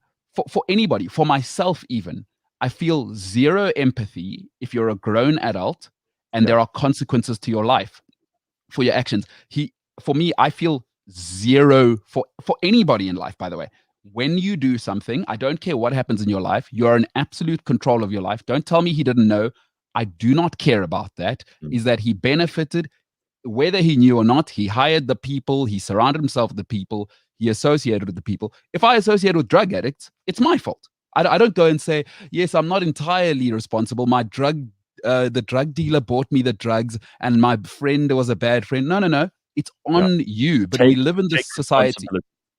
for anybody, for myself even, I feel zero empathy if you're a grown adult and there are consequences to your life for your actions. For me, I feel zero for anybody in life, by the way. When you do something, I don't care what happens in your life, you are in absolute control of your life. Don't tell me he didn't know. I do not care about that. Is that he benefited, whether he knew or not. He hired the people, he surrounded himself with the people, he associated with the people. If I associate with drug addicts, it's my fault. I don't go and say, yes, I'm not entirely responsible. The drug dealer bought me the drugs and my friend was a bad friend. No. It's on you. But we live in this society.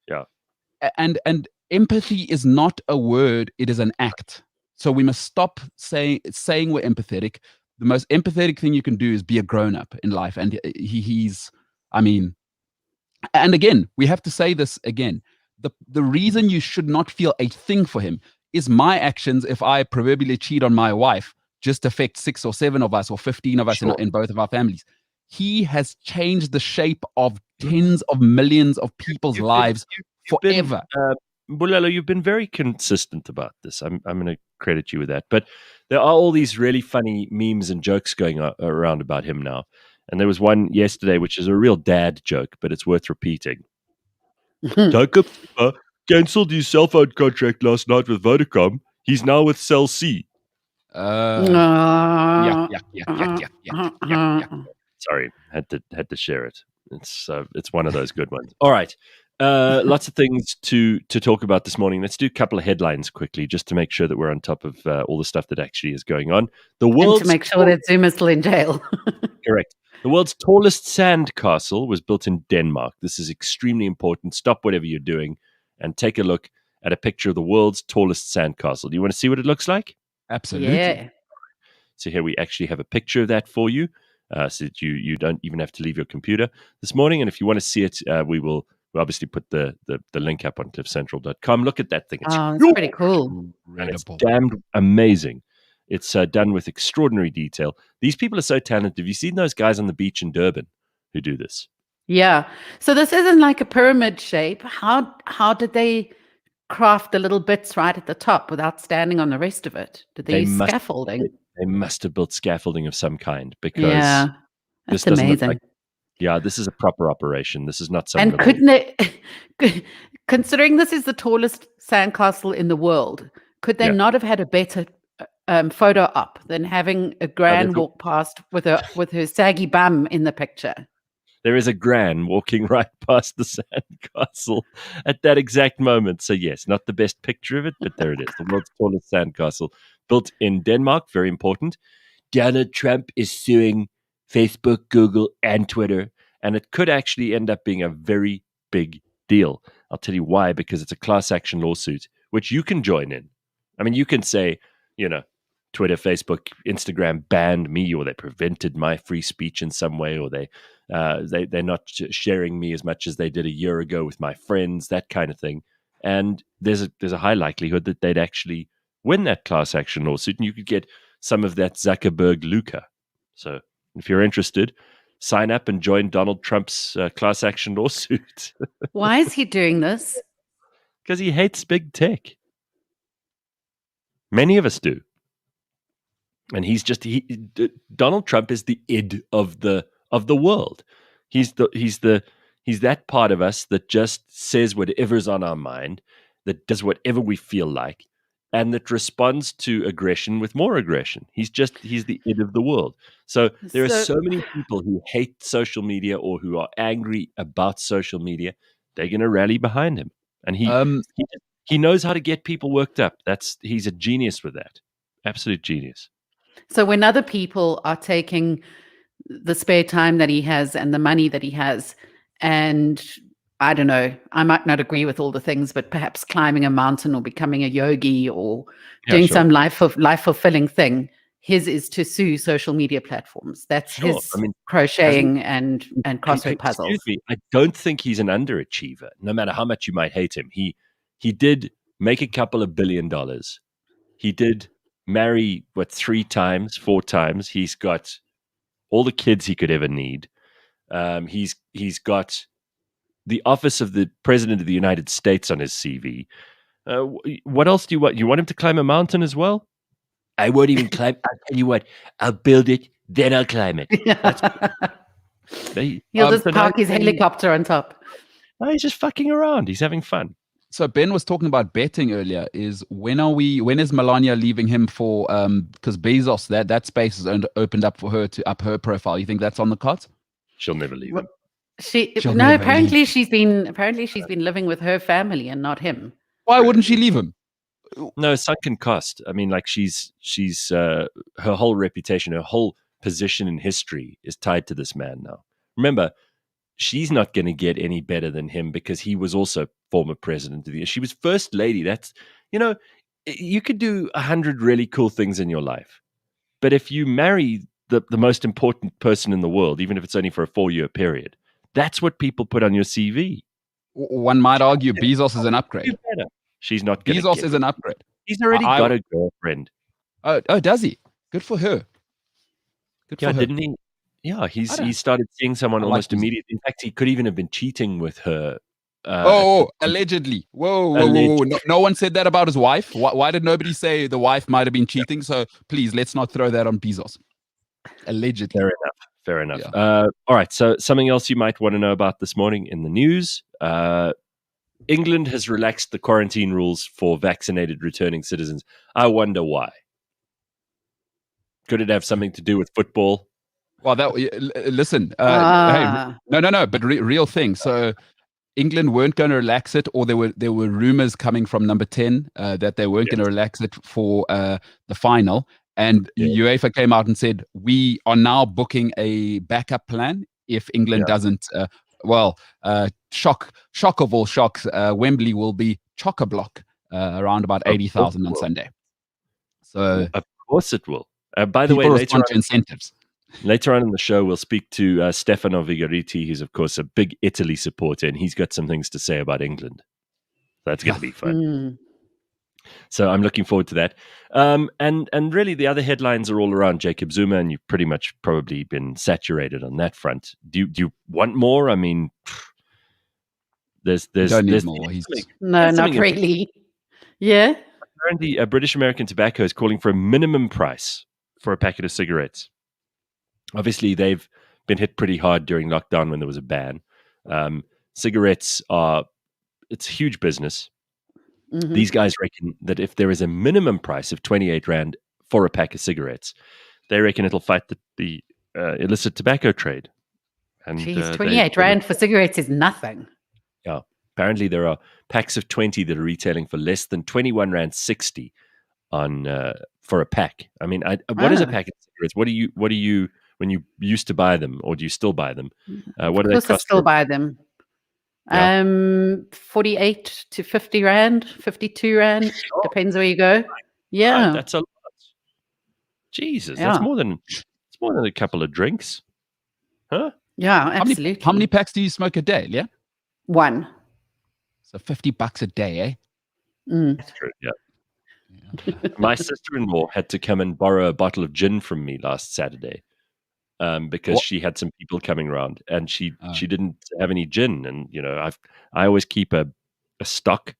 Yeah. And empathy is not a word, it is an act. So we must stop saying we're empathetic. The most empathetic thing you can do is be a grown-up in life. And and again, we have to say this again. The reason you should not feel a thing for him is my actions. If I proverbially cheat on my wife, just affect 6 or 7 of us or 15 of us in both of our families. He has changed the shape of tens of millions of people's lives forever. Mbulelo, you've been very consistent about this. I'm going to credit you with that. But there are all these really funny memes and jokes going around about him now. And there was one yesterday, which is a real dad joke, but it's worth repeating. Jacob cancelled his cell phone contract last night with Vodacom. He's now with Cell C. Yeah. Sorry, had to share it. It's one of those good ones. All right. Lots of things to talk about this morning. Let's do a couple of headlines quickly, just to make sure that we're on top of all the stuff that actually is going on. And to make sure that Zuma's still in jail. Correct. The world's tallest sand castle was built in Denmark. This is extremely important. Stop whatever you're doing and take a look at a picture of the world's tallest sand castle. Do you want to see what it looks like? Absolutely. Yeah. So here we actually have a picture of that for you, so that you don't even have to leave your computer this morning. And if you want to see it, we'll obviously put the link up on cliffcentral.com. Look at that thing. It's pretty cool. And it's damned amazing. It's done with extraordinary detail. These people are so talented. Have you seen those guys on the beach in Durban who do this? Yeah. So this isn't like a pyramid shape. How did they craft the little bits right at the top without standing on the rest of it? Did they use scaffolding? They must have built scaffolding of some kind, because that's amazing. This is a proper operation. This is not something. And couldn't it, considering this is the tallest sandcastle in the world, could they not have had a better photo up than having a gran walk past with her saggy bum in the picture? There is a gran walking right past the sandcastle at that exact moment. So yes, not the best picture of it, but there it is. The world's tallest sandcastle built in Denmark. Very important. Donald Trump is suing Facebook, Google, and Twitter. And it could actually end up being a very big deal. I'll tell you why, because it's a class action lawsuit, which you can join in. I mean, you can say, Twitter, Facebook, Instagram banned me, or they prevented my free speech in some way, or they're not sharing me as much as they did a year ago with my friends, that kind of thing. And there's a high likelihood that they'd actually win that class action lawsuit, and you could get some of that Zuckerberg lucre. So if you're interested, sign up and join Donald Trump's class action lawsuit. Why is he doing this? Because he hates big tech. Many of us do. And Donald Trump is the id of the world. He's that part of us that just says whatever's on our mind, that does whatever we feel like, and that responds to aggression with more aggression. He's the id of the world. So there are so many people who hate social media or who are angry about social media. They're going to rally behind him, and he knows how to get people worked up. He's a genius with that. Absolute genius. So when other people are taking the spare time that he has and the money that he has, and I don't know, I might not agree with all the things, but perhaps climbing a mountain or becoming a yogi or doing some life fulfilling thing, his is to sue social media platforms. That's his crocheting and crossword puzzles. Excuse me, I don't think he's an underachiever, no matter how much you might hate him. He did make a couple of $1 billion. He did marry 3 times, 4 times. He's got all the kids he could ever need. He's got the office of the President of the United States on his CV. What else do you want? You want him to climb a mountain as well? I won't even climb. I'll tell you what. I'll build it, then I'll climb it. He'll just park his helicopter on top. No, he's just fucking around. He's having fun. So Ben was talking about betting earlier. When is Melania leaving him for? Because Bezos, that space is opened up for her to up her profile. You think that's on the cards? She'll never leave him. Apparently she's been living with her family and not him. Why wouldn't she leave him? No, sunken cost. I mean, like she's her whole reputation, her whole position in history is tied to this man now. Remember, she's not going to get any better than him because he was also former president of the. She was first lady. That's, you could do 100 really cool things in your life, but if you marry the most important person in the world, even if it's only for a 4-year period, that's what people put on your CV. One might argue Bezos is an upgrade. She's not going to. Bezos is an upgrade. He's already got a girlfriend. Oh, does he? Good for her. Good for her. Didn't he? Yeah, he started seeing someone almost immediately. In fact, he could even have been cheating with her. Allegedly. Whoa. No one said that about his wife. Why did nobody say the wife might have been cheating? So please, let's not throw that on Bezos. Allegedly. Fair enough. Yeah. All right, so something else you might want to know about this morning in the news. England has relaxed the quarantine rules for vaccinated returning citizens. I wonder why. Could it have something to do with football? Well, listen. Hey, no. But real thing. So England weren't going to relax it, or there were rumors coming from Number 10 that they weren't going to relax it for the final. And UEFA came out and said, we are now booking a backup plan if England doesn't. Shock of all shocks. Wembley will be chock-a-block around about 80,000 on Sunday. So of course it will. By the way, later on in the show, we'll speak to Stefano Vigoriti, who's of course a big Italy supporter, and he's got some things to say about England. That's going to be fun. So I'm looking forward to that. And really, the other headlines are all around Jacob Zuma, and you've pretty much probably been saturated on that front. Do you want more? I mean, there's more. No, not really. Yeah. Apparently, British American Tobacco is calling for a minimum price for a packet of cigarettes. Obviously, they've been hit pretty hard during lockdown when there was a ban. Cigarettes it's a huge business. Mm-hmm. These guys reckon that if there is a minimum price of 28 Rand for a pack of cigarettes, they reckon it'll fight the illicit tobacco trade. And 28 Rand for cigarettes is nothing. Yeah. Apparently, there are packs of 20 that are retailing for less than 21 Rand 60 for a pack. I mean, what is a pack of cigarettes? What do you when you used to buy them, or do you still buy them? What do they cost? I still buy them. 48 to 50 Rand, 52 Rand, depends where you go. Yeah. Right, that's a lot. Jesus, that's more than a couple of drinks. Huh? Yeah, absolutely. How many packs do you smoke a day, yeah? 1. So $50 a day, eh? That's true, yeah. My sister-in-law had to come and borrow a bottle of gin from me last Saturday. Because she had some people coming around, and she didn't have any gin, and I always keep a stock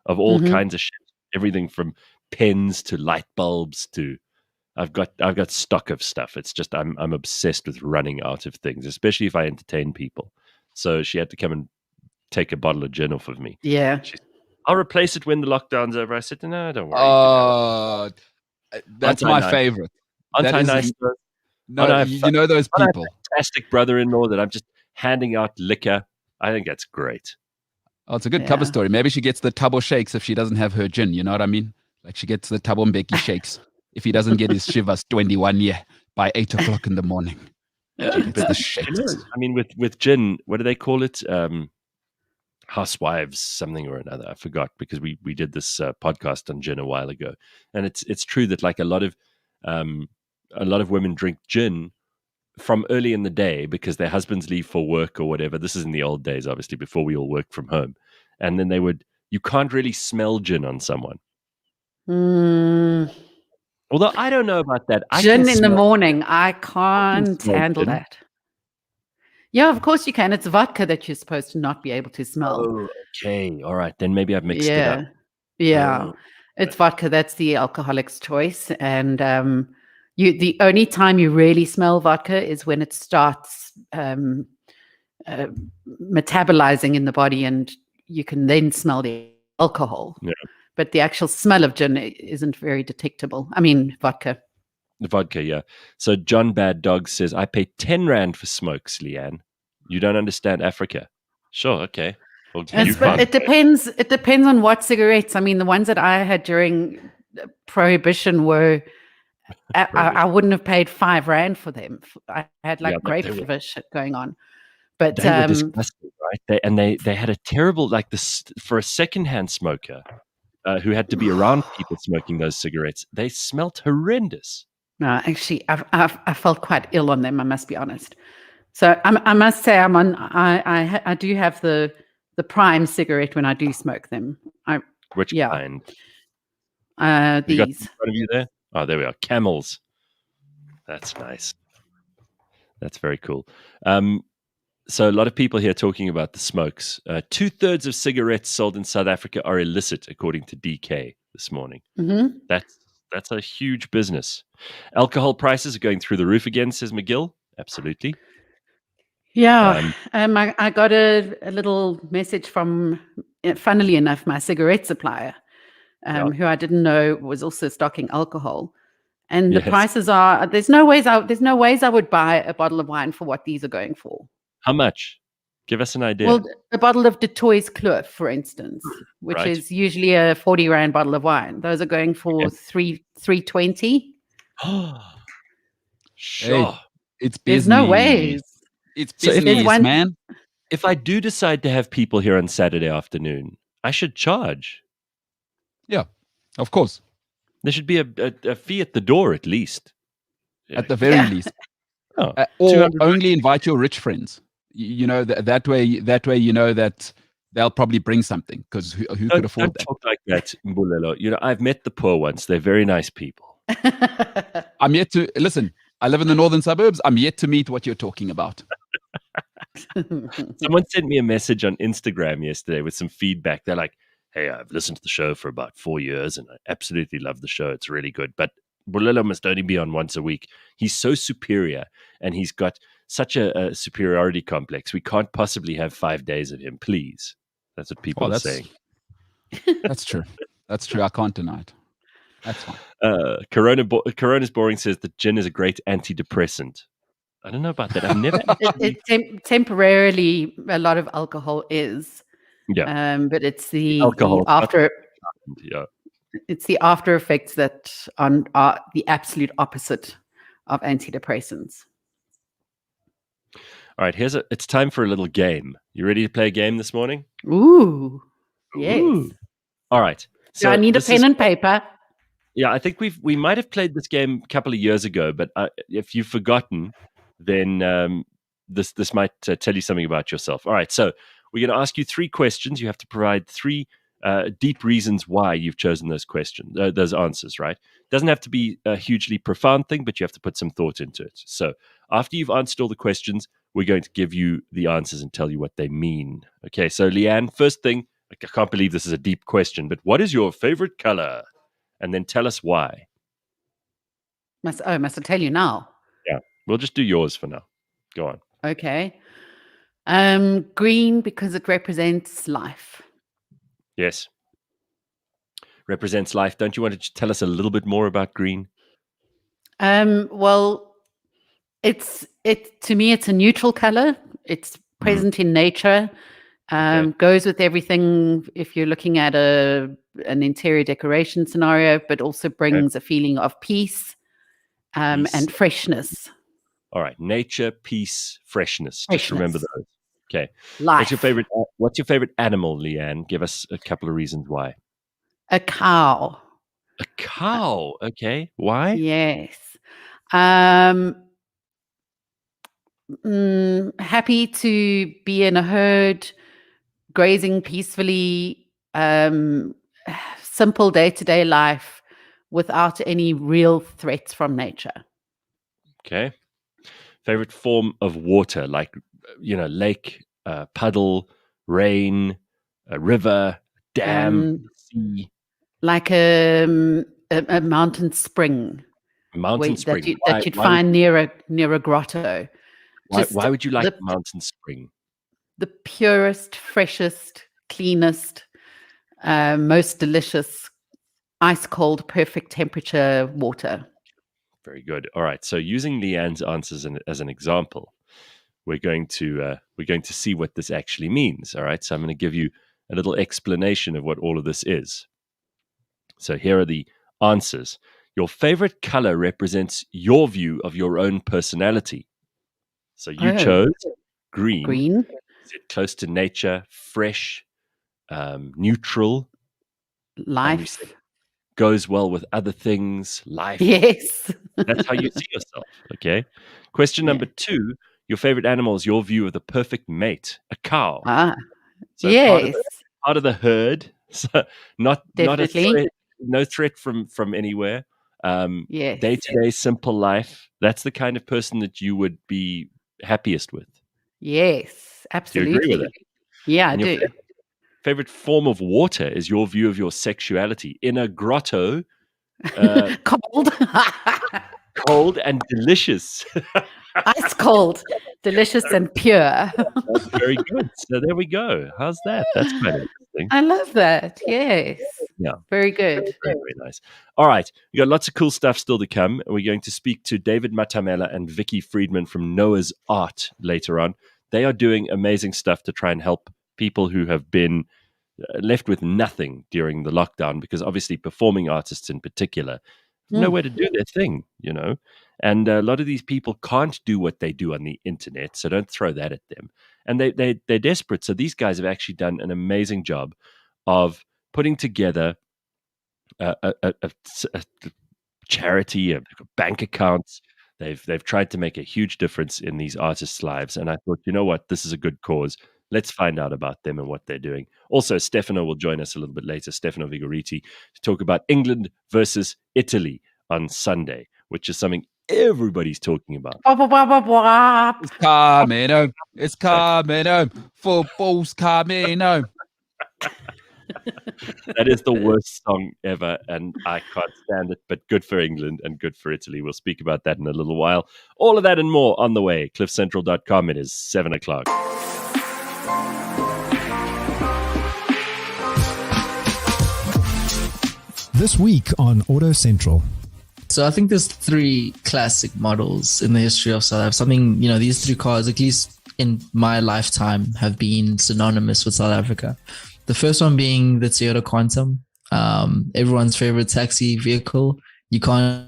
of all kinds of shit, everything from pens to light bulbs to I've got stock of stuff. It's just I'm obsessed with running out of things, especially if I entertain people. So she had to come and take a bottle of gin off of me. Yeah, I'll replace it when the lockdown's over. I said, no, don't worry. That's my favorite. Aren't I nice? No, you know those people. Fantastic brother-in-law that I'm just handing out liquor. I think that's great. Oh, it's a good cover story. Maybe she gets the Tabo shakes if she doesn't have her gin. You know what I mean? Like she gets the Tabo Mbeki shakes if he doesn't get his Shivas 21 by 8 o'clock in the morning. But the shakes. I mean, with gin, what do they call it? Housewives, something or another. I forgot, because we did this podcast on gin a while ago, and it's true that like a lot of women drink gin from early in the day because their husbands leave for work or whatever. This is in the old days, obviously, before we all worked from home. And then you can't really smell gin on someone. Although I don't know about that. I Gin can in the smell, morning, I can't smell handle gin. that. Yeah, of course you can. It's vodka that you're supposed to not be able to smell. Oh, okay. All right. Then maybe I've mixed it up. Yeah. Oh, It's vodka. That's the alcoholic's choice. And the only time you really smell vodka is when it starts metabolizing in the body, and you can then smell the alcohol. Yeah. But the actual smell of gin isn't very detectable. I mean, vodka. The vodka, yeah. So John Bad Dog says, I pay 10 Rand for smokes, Leigh-Ann. You don't understand Africa. Sure, okay. Well, It depends. It depends on what cigarettes. I mean, the ones that I had during Prohibition were. I wouldn't have paid 5 Rand for them. I had like grape flavor shit going on. But they were disgusting, right? They had a terrible, like, this for a secondhand smoker who had to be around people smoking those cigarettes. They smelt horrendous. No, actually, I felt quite ill on them. I must be honest. So I must say, I do have the prime cigarette when I do smoke them. Which kind? These. You got in front of you there? Oh, there we are. Camels. That's nice. That's very cool. So a lot of people here talking about the smokes. 2/3 of cigarettes sold in South Africa are illicit, according to DK this morning. Mm-hmm. That's a huge business. Alcohol prices are going through the roof again, says McGill. Absolutely. Yeah. I got a little message from, funnily enough, my cigarette supplier, who I didn't know was also stocking alcohol. And the prices are, there's no ways I would buy a bottle of wine for what these are going for. How much? Give us an idea. Well, a bottle of De Toy's Kloof, for instance, which is usually a 40 Rand bottle of wine. Those are going for 320. Sure. Hey, it's business. There's no ways. It's business, man. If I do decide to have people here on Saturday afternoon, I should charge. Yeah, of course. There should be a fee at the door, at least. At the very least. Or only invite your rich friends. You know, that way, you know that they'll probably bring something, because who could afford that? Talk like that, Mbulelo. You know, I've met the poor ones. They're very nice people. I'm yet to listen. I live in the northern suburbs. I'm yet to meet what you're talking about. Someone sent me a message on Instagram yesterday with some feedback. They're like, hey, I've listened to the show for about 4 years and I absolutely love the show. It's really good. But Mbulelo must only be on once a week. He's so superior and he's got such a superiority complex. We can't possibly have 5 days of him, please. That's what people are saying. That's true. That's true. I can't deny it. That's fine. Corona's Boring says that gin is a great antidepressant. I don't know about that. I've never temporarily, a lot of alcohol is. Yeah. But it's the alcohol after. Yeah. It's the after effects that are the absolute opposite of antidepressants. All right, it's time for a little game. You ready to play a game this morning? Ooh, yes. Ooh. All right. So I need a pen and paper. Yeah, I think we might have played this game a couple of years ago, but if you've forgotten, then this might tell you something about yourself. All right, so we're going to ask you 3 questions. You have to provide 3 deep reasons why you've chosen those questions, those answers, right? Doesn't have to be a hugely profound thing, but you have to put some thought into it. So after you've answered all the questions, we're going to give you the answers and tell you what they mean. Okay, so Leigh-Ann, first thing, I can't believe this is a deep question, but what is your favorite color? And then tell us why. Must I tell you now? Yeah, we'll just do yours for now. Go on. Okay. Green, because it represents life. Yes. Represents life. Don't you want to tell us a little bit more about green? Well, to me, it's a neutral color. It's present in nature. Goes with everything if you're looking at an interior decoration scenario, but also brings a feeling of peace, and freshness. All right, nature, peace, freshness. Just remember those. Okay. Life. What's your favorite animal, Leigh-Ann? Give us a couple of reasons why. A cow. A cow. Okay. Why? Yes. Happy to be in a herd, grazing peacefully, simple day-to-day life without any real threats from nature. Okay. Favorite form of water, like, lake, puddle, rain, a river, dam, sea. Like a mountain spring. Mountain spring. That you'd find near a grotto. Why would you like mountain spring? The purest, freshest, cleanest, most delicious, ice cold, perfect temperature water. Very good. All right. So using Leigh-Ann's answers as an example, we're going to see what this actually means. All right. So I'm going to give you a little explanation of what all of this is. So here are the answers. Your favorite color represents your view of your own personality. So you chose green. Green. Is it close to nature, fresh, neutral? Life. Goes well with other things, life. Yes. That's how you see yourself. Okay. Question number 2. Your favorite animal is your view of the perfect mate, a cow. So yes. Part of the herd. So not a threat, no threat from anywhere. Yes. Day-to-day simple life. That's the kind of person that you would be happiest with. Yes, absolutely. Do you agree with it? Yeah, I do. Favorite form of water is your view of your sexuality. In a grotto. Cold and delicious. Ice cold, delicious and pure. That's very good. So there we go. How's that? That's quite interesting. I love that. Yes. Yeah. Very good. Very, very nice. All right. We got lots of cool stuff still to come. We're going to speak to David Matamela and Vicky Friedman from Noah's Art later on. They are doing amazing stuff to try and help people who have been left with nothing during the lockdown, because obviously performing artists in particular have nowhere to do their thing, and a lot of these people can't do what they do on the internet, so don't throw that at them. And they're desperate. So these guys have actually done an amazing job of putting together a charity, bank accounts. They've tried to make a huge difference in these artists' lives, and I thought, you know what, this is a good cause. Let's find out about them and what they're doing. Also, Stefano will join us a little bit later, Stefano Vigoriti, to talk about England versus Italy on Sunday, which is something everybody's talking about. It's coming home. It's coming home. Football's coming home. That is the worst song ever, and I can't stand it, but good for England and good for Italy. We'll speak about that in a little while. All of that and more on the way. CliffCentral.com. It is 7 o'clock. This week on Auto Central. So I think there's 3 classic models in the history of South Africa. These 3 cars, at least in my lifetime, have been synonymous with South Africa. The first one being the Toyota Quantum, everyone's favorite taxi vehicle. You can't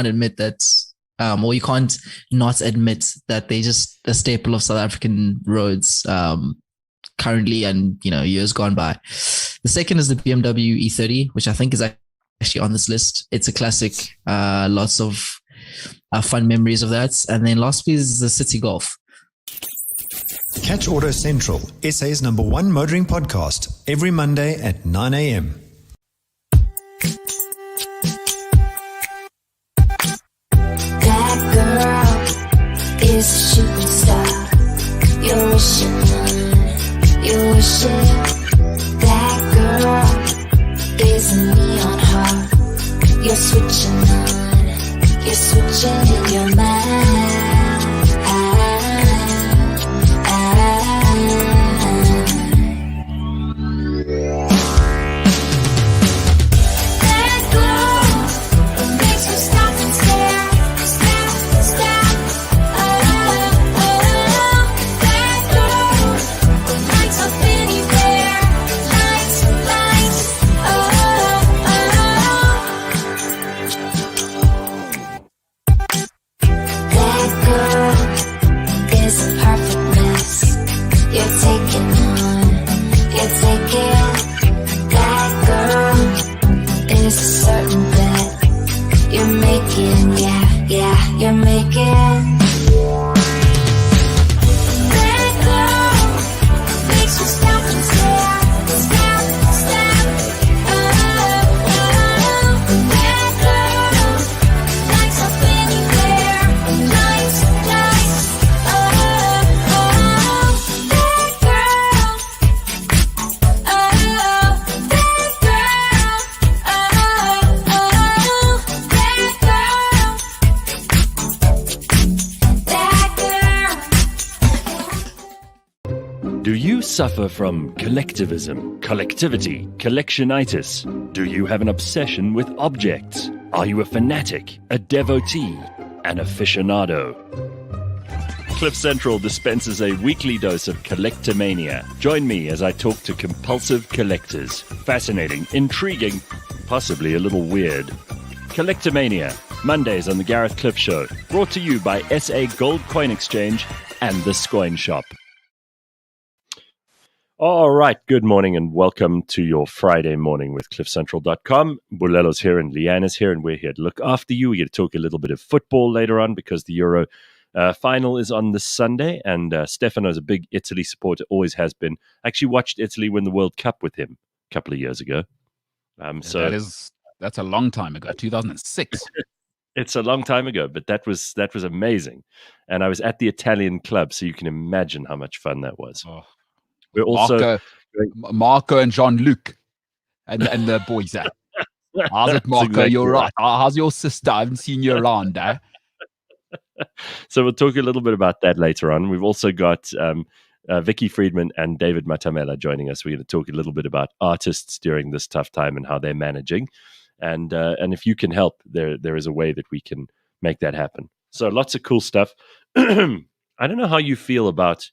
admit that, or you can't not admit that they're just a staple of South African roads currently and years gone by. The second is the BMW E30, which I think is actually on this list. It's a classic, lots of fun memories of that. And then lastly is the City Golf. Catch Auto Central, SA's #1 motoring podcast, every Monday at 9 a.m. That girl is a shooting star. You're wishing on, you're wishing. That girl is a neon heart. You're switching on, you're switching in your mind. Do you suffer from collectivism, collectivity, collectionitis? Do you have an obsession with objects? Are you a fanatic, a devotee, an aficionado? Cliff Central dispenses a weekly dose of collectomania. Join me as I talk to compulsive collectors. Fascinating, intriguing, possibly a little weird. Collectomania, Mondays on the Gareth Cliff Show. Brought to you by SA Gold Coin Exchange and the Scoin Shop. All right, good morning and welcome to your Friday morning with CliffCentral.com. Mbulelo's here and Leigh-Ann is here, and we're here to look after you. We're going to talk a little bit of football later on because the Euro final is on this Sunday, and Stefano's a big Italy supporter, always has been. I actually watched Italy win the World Cup with him a couple of years ago. That's a long time ago, 2006. It's a long time ago, but that was amazing. And I was at the Italian club, so you can imagine how much fun that was. Oh. We're also Marco and Jean-Luc and the boys there. How's it, Marco? Exactly You're right. How's your sister? I haven't seen you around, eh? So we'll talk a little bit about that later on. We've also got Vicky Friedman and David Matamela joining us. We're going to talk a little bit about artists during this tough time and how they're managing. And if you can help, there is a way that we can make that happen. So lots of cool stuff. I don't know how you feel about,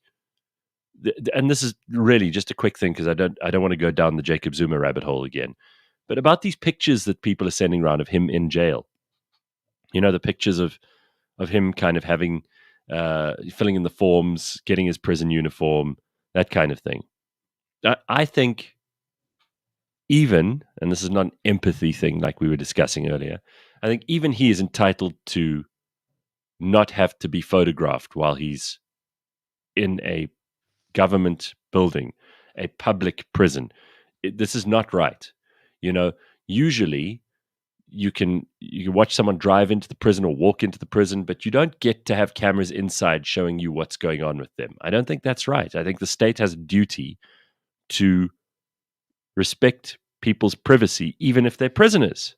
and this is really just a quick thing because I don't want to go down the Jacob Zuma rabbit hole again, but about these pictures that people are sending around of him in jail. You know, the pictures of him kind of having, filling in the forms, getting his prison uniform, that kind of thing. I think even, and this is not an empathy thing like we were discussing earlier, I think even he is entitled to not have to be photographed while he's in a government building, a public prison. This is not right. You know, usually you can watch someone drive into the prison or walk into the prison, but you don't get to have cameras inside showing you what's going on with them. I don't think that's right. I think the state has a duty to respect people's privacy, even if they're prisoners.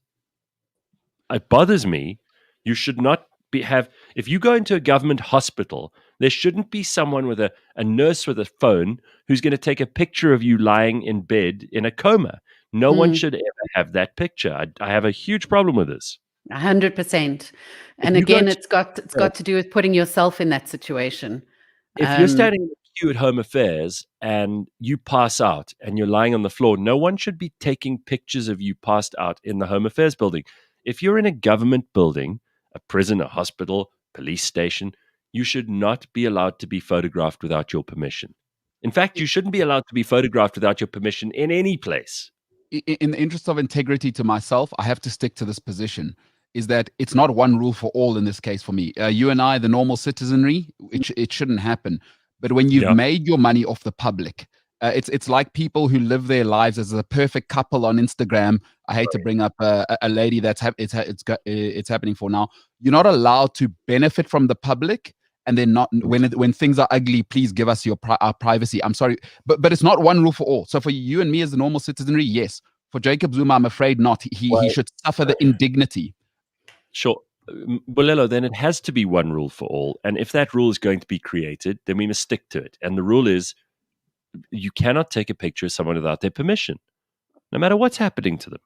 It bothers me. You should not if you go into a government hospital, there shouldn't be someone with a nurse with a phone who's going to take a picture of you lying in bed in a coma. No one should ever have that picture. I have a huge problem with this. 100%. And again, it's got to do with putting yourself in that situation. If you're standing in the queue at Home Affairs and you pass out and you're lying on the floor, no one should be taking pictures of you passed out in the Home Affairs building. If you're in a government building, a prison, a hospital, police station, you should not be allowed to be photographed without your permission. In fact, you shouldn't be allowed to be photographed without your permission in any place. In the interest of integrity to myself, I have to stick to this position, is that it's not one rule for all in this case for me. You and I, the normal citizenry, it shouldn't happen. But when you've made your money off the public, it's like people who live their lives as a perfect couple on Instagram. I hate to bring up a lady it's happening for now. You're not allowed to benefit from the public, and then not when things are ugly. Please give us our privacy. I'm sorry, but it's not one rule for all. So for you and me as the normal citizenry, yes. For Jacob Zuma, I'm afraid not. He should suffer the indignity. Sure. Mbulelo, then it has to be one rule for all. And if that rule is going to be created, then we must stick to it. And the rule is you cannot take a picture of someone without their permission, no matter what's happening to them.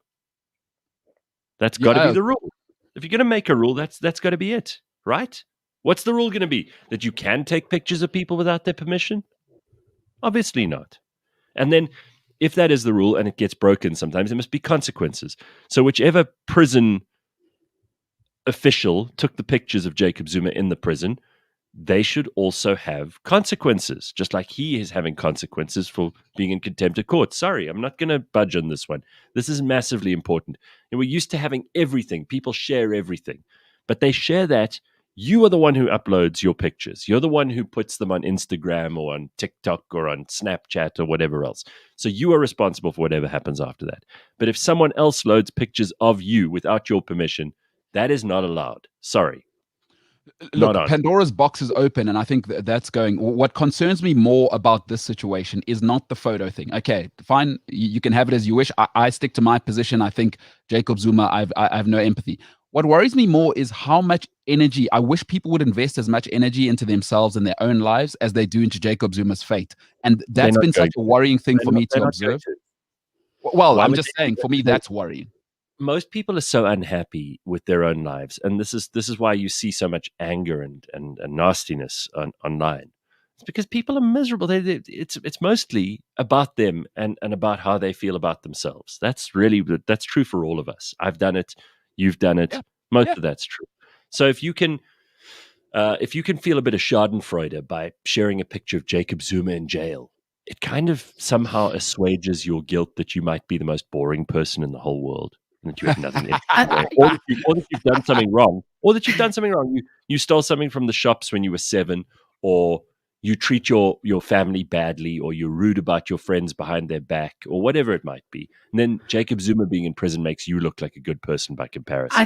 That's got to be the rule. If you're going to make a rule, that's got to be it, right? What's the rule going to be? That you can take pictures of people without their permission? Obviously not. And then if that is the rule and it gets broken sometimes, there must be consequences. So whichever prison official took the pictures of Jacob Zuma in the prison, they should also have consequences, just like he is having consequences for being in contempt of court. Sorry, I'm not going to budge on this one. This is massively important. And we're used to having everything. People share everything. But they share that. You are the one who uploads your pictures. You're the one who puts them on Instagram or on TikTok or on Snapchat or whatever else. So you are responsible for whatever happens after that. But if someone else loads pictures of you without your permission, that is not allowed. Sorry. Look, Pandora's box is open, and I think that's going. What concerns me more about this situation is not the photo thing. Okay, fine, you can have it as you wish. I stick to my position. I think Jacob Zuma, I have no empathy. What worries me more is how much energy. I wish people would invest as much energy into themselves and their own lives as they do into Jacob Zuma's fate. And that's been such a worrying thing for me to observe. Well, I'm just saying, for me, that's worrying. Most people are so unhappy with their own lives, and this is why you see so much anger and nastiness online. It's because people are miserable. It's mostly about them and about how they feel about themselves. That's true for all of us. I've done it. You've done it. Most of that's true. So if you can feel a bit of Schadenfreude by sharing a picture of Jacob Zuma in jail, it kind of somehow assuages your guilt that you might be the most boring person in the whole world. That you have nothing or that you've done something wrong, You stole something from the shops when you were 7, or you treat your family badly, or you're rude about your friends behind their back, or whatever it might be. And then Jacob Zuma being in prison makes you look like a good person by comparison.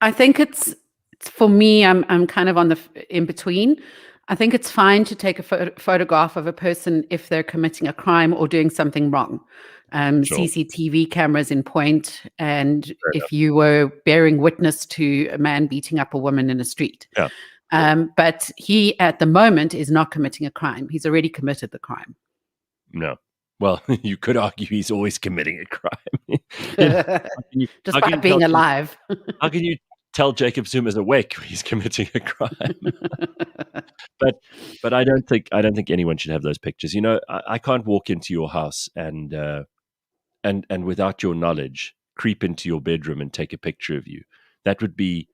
I think it's for me. I'm kind of on the in between. I think it's fine to take a photograph of a person if they're committing a crime or doing something wrong. Sure. CCTV cameras in point, and if you were bearing witness to a man beating up a woman in a street. Yeah. But he, at the moment, is not committing a crime. He's already committed the crime. No. Well, you could argue he's always committing a crime. Just by being alive. How can you tell Jacob Zuma's awake when he's committing a crime? But I don't think anyone should have those pictures. You know, I can't walk into your house and without your knowledge creep into your bedroom and take a picture of you. That would be,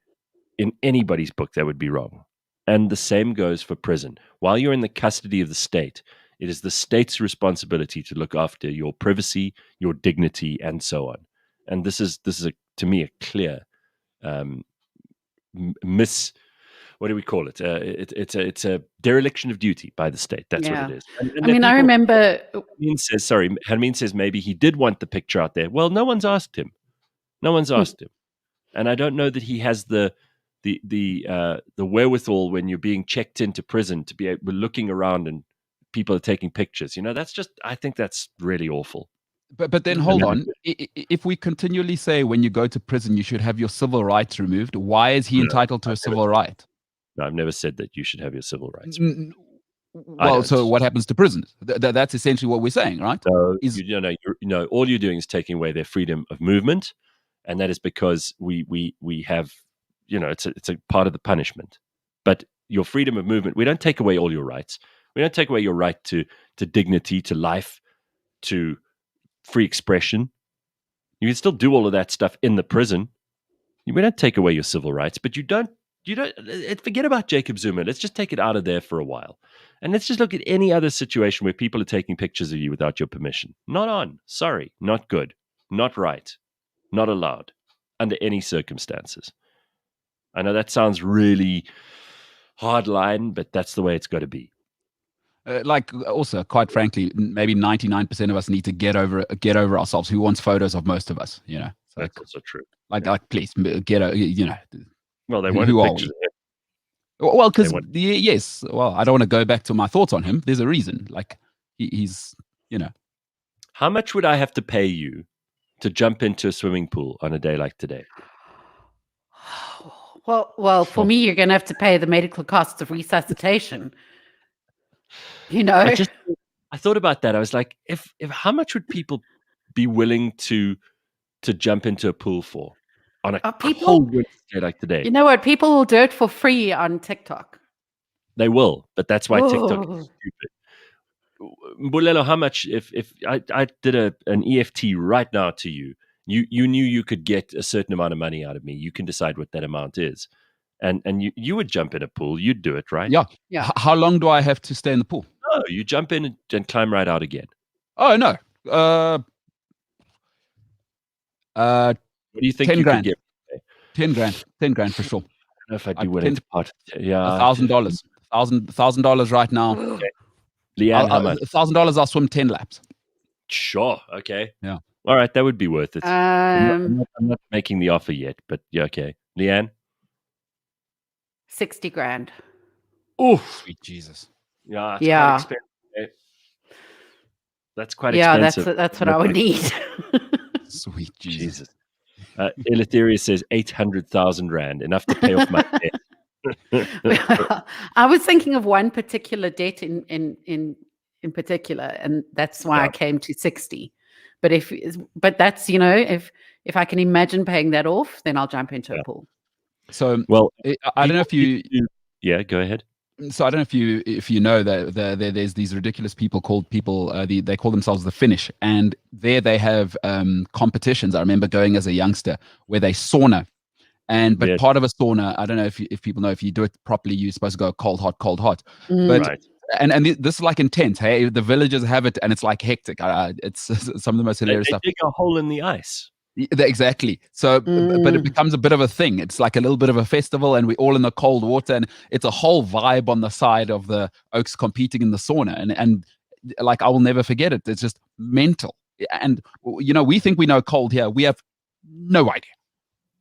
in anybody's book, that would be wrong. And the same goes for prison. While you're in the custody of the state, it is the state's responsibility to look after your privacy, your dignity, and so on. And this is to me a clear what do we call it? It's a dereliction of duty by the state. That's what it is. And I remember. Hermine says maybe he did want the picture out there. Well, no one's asked him. And I don't know that he has the wherewithal when you're being checked into prison to be looking around and people are taking pictures. You know, I think that's really awful. But then hold on. If we continually say when you go to prison you should have your civil rights removed, why is he entitled to a civil right? No, I've never said that you should have your civil rights. Well, so what happens to prisoners? That's essentially what we're saying, right? So, all you're doing is taking away their freedom of movement, and that is because we have, it's a part of the punishment. But your freedom of movement, we don't take away all your rights. We don't take away your right to dignity, to life, to free expression. You can still do all of that stuff in the prison. We don't take away your civil rights, but you don't forget about Jacob Zuma. Let's just take it out of there for a while. And let's just look at any other situation where people are taking pictures of you without your permission. Not on. Sorry. Not good. Not right. Not allowed. Under any circumstances. I know that sounds really hard line, but that's the way it's got to be. Also, quite frankly, maybe 99% of us need to get over ourselves. Who wants photos of most of us? You know, that's also true. Please get over. Well, they want pictures. Well, because yes. Well, I don't want to go back to my thoughts on him. There's a reason. He's. How much would I have to pay you to jump into a swimming pool on a day like today? Well, for me, you're going to have to pay the medical costs of resuscitation. I thought about that. I was like, if how much would people be willing to jump into a pool for on a cold winter day like today? You know what? People will do it for free on TikTok. They will, but that's why TikTok is stupid. Mbulelo, how much if I did an EFT right now to you, you knew you could get a certain amount of money out of me. You can decide what that amount is. And you would jump in a pool. You'd do it, right? Yeah. How long do I have to stay in the pool? No, you jump in and climb right out again. Oh, no. What do you think 10 you grand. could get? 10 grand. 10 grand for sure. I don't know if I'd be willing to part. Yeah. $1,000. $1,000 right now. Okay. Leigh-Ann, how much? $1,000, I'll swim 10 laps. Sure. Okay. Yeah. All right. That would be worth it. I'm not making the offer yet, but yeah, okay. Leigh-Ann? 60 grand. Oh, sweet Jesus. Yeah. Quite expensive. That's quite expensive. Yeah, that's what I would need. Sweet Jesus. Eleutherius says 800,000 rand, enough to pay off my debt. I was thinking of one particular debt in particular, and that's why I came to 60. But that's, if I can imagine paying that off, then I'll jump into a pool. So, well, I don't know if you. Yeah, go ahead. So I don't know if you know that there's these ridiculous people called they call themselves the Finnish, and there they have competitions. I remember going as a youngster where they sauna, but part of a sauna, I don't know if people know, if you do it properly, you're supposed to go cold hot, but right. And this is like intense. Hey, the villagers have it, and it's like hectic. It's some of the most hilarious stuff. They dig a hole in the ice. Exactly. So, but it becomes a bit of a thing. It's like a little bit of a festival, and we're all in the cold water, and it's a whole vibe on the side of the Oaks competing in the sauna, and like I will never forget it. It's just mental. And we think we know cold here. We have no idea.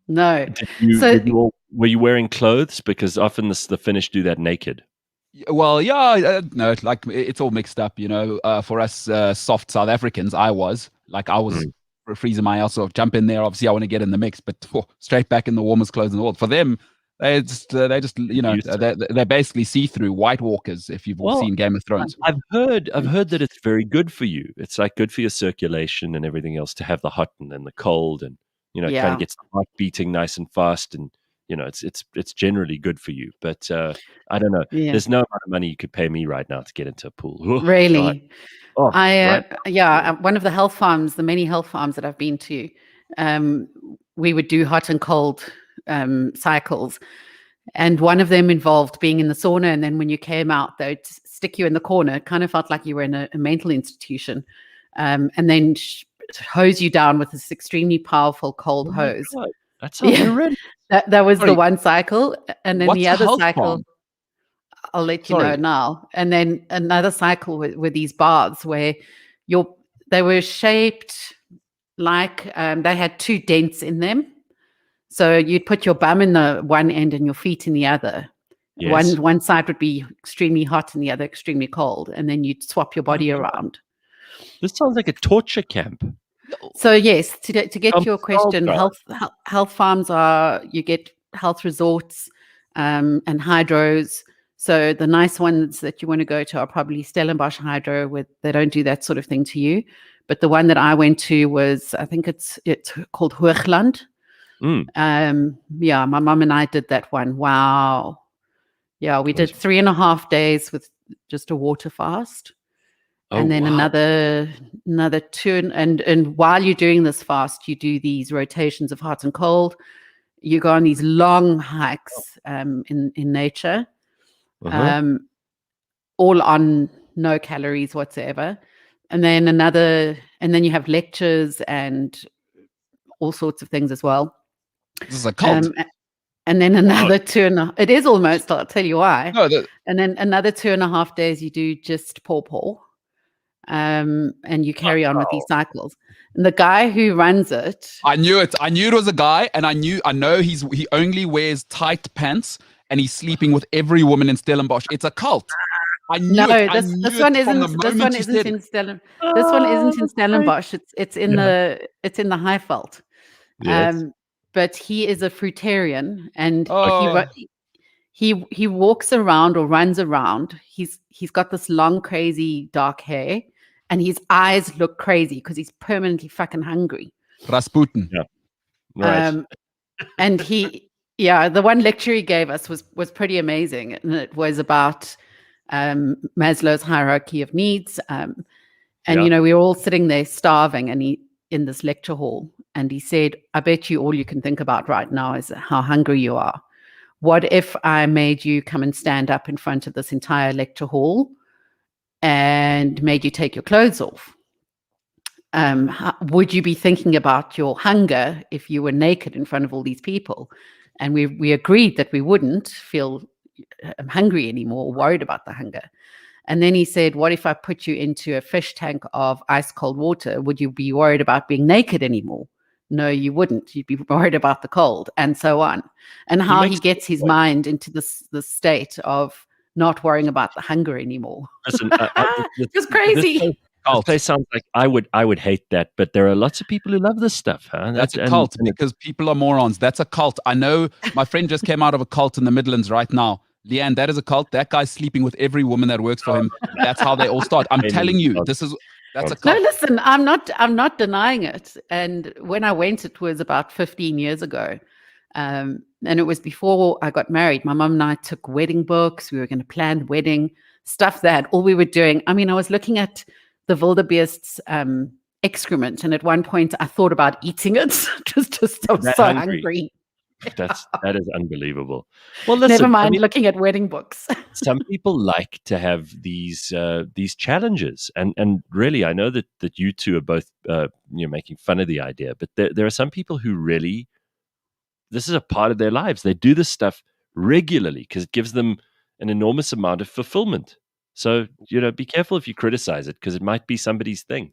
No. Were you wearing clothes? Because often the Finnish do that naked. Well, yeah, no, like it's all mixed up. For us soft South Africans, I was freezing my ass off, jump in there. Obviously, I want to get in the mix, but straight back in the warmest clothes in the world. For them, they're basically see-through White Walkers. If you've seen Game of Thrones, I've heard that it's very good for you. It's like good for your circulation and everything else to have the hot and then the cold, and it kind of gets the heart beating nice and fast, and it's generally good for you. But I don't know. Yeah. There's no amount of money you could pay me right now to get into a pool. Really? Right. One of the health farms, the many health farms that I've been to, we would do hot and cold cycles, and one of them involved being in the sauna, and then when you came out, they'd stick you in the corner. It kind of felt like you were in a mental institution, and then hose you down with this extremely powerful cold hose. God. That sounds horrendous. That was the one cycle, and then the other cycle. Farm? I'll let you know now. And then another cycle were these baths where they were shaped like they had two dents in them. So you'd put your bum in the one end and your feet in the other. Yes. One side would be extremely hot and the other extremely cold, and then you'd swap your body around. This sounds like a torture camp. So yes, to get to your question, health farms you get health resorts and hydros. So the nice ones that you want to go to are probably Stellenbosch Hydro, where they don't do that sort of thing to you. But the one that I went to was, I think it's called Hoogland. My mum and I did that one. Wow. Yeah, we did 3.5 days with just a water fast. And then another 2, and while you're doing this fast, you do these rotations of hot and cold. You go on these long hikes in nature, all on no calories whatsoever. And then you have lectures and all sorts of things as well. This is a cult. And then another 2.5. It is almost. I'll tell you why. No, and then another 2.5 days you do just paw. And you carry on with these cycles. And the guy who runs it, I knew it was a guy, and I know he only wears tight pants, and he's sleeping with every woman in Stellenbosch. It's a cult. I knew it. This one isn't in Stellenbosch. It's in the Highveld. Yes. But he is a fruitarian, and he walks around or runs around. He's got this long, crazy dark hair, and his eyes look crazy because he's permanently fucking hungry. Rasputin. Yeah. Right. And the one lecture he gave us was pretty amazing, and it was about Maslow's hierarchy of needs. We were all sitting there starving, and he in this lecture hall, and he said, "I bet you all you can think about right now is how hungry you are. What if I made you come and stand up in front of this entire lecture hall and made you take your clothes off? Would you be thinking about your hunger if you were naked in front of all these people?" And we agreed that we wouldn't feel hungry anymore, worried about the hunger. And then he said, "What if I put you into a fish tank of ice cold water? Would you be worried about being naked anymore?" No, you wouldn't. You'd be worried about the cold, and so on. And how he gets his mind into this state of not worrying about the hunger anymore. Listen, it's crazy. cult. place sounds like I would hate that, but there are lots of people who love this stuff. Huh? That's a cult because people are morons. That's a cult. I know my friend just came out of a cult in the Midlands right now. Leigh-Ann, that is a cult. That guy's sleeping with every woman that works for him. That's how they all start. I'm telling you, that's a cult. No, listen, I'm not denying it. And when I went, it was about 15 years ago. And it was before I got married. My mum and I took wedding books. We were going to plan the wedding, stuff that all we were doing. I mean, I was looking at the wildebeest's excrement. And at one point I thought about eating it. Just I was so hungry. That is unbelievable. Well, listen, never mind looking at wedding books. Some people like to have these challenges, and really, I know that you two are both making fun of the idea, but there are some people who really, this is a part of their lives. They do this stuff regularly because it gives them an enormous amount of fulfillment. So be careful if you criticize it because it might be somebody's thing.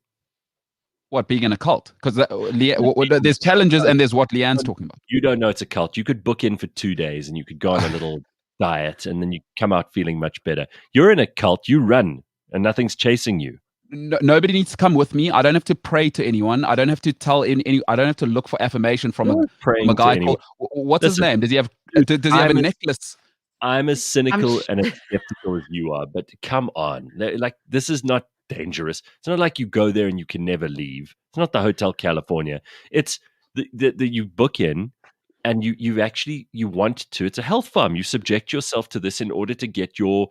What, being in a cult? Because there's challenges and there's what Leigh-Ann's talking about. You don't know it's a cult. You could book in for 2 days and you could go on a little diet and then you come out feeling much better. You're in a cult. You run and nothing's chasing you. Nobody needs to come with me. I don't have to pray to anyone. I don't have to tell any. I don't have to look for affirmation from a guy called. What's his name? Does he have a necklace? I'm as cynical and as skeptical as you are, but come on, like this is not dangerous. It's not like you go there and you can never leave. It's not the Hotel California. It's the you book in and you want to. It's a health farm. You subject yourself to this in order to get your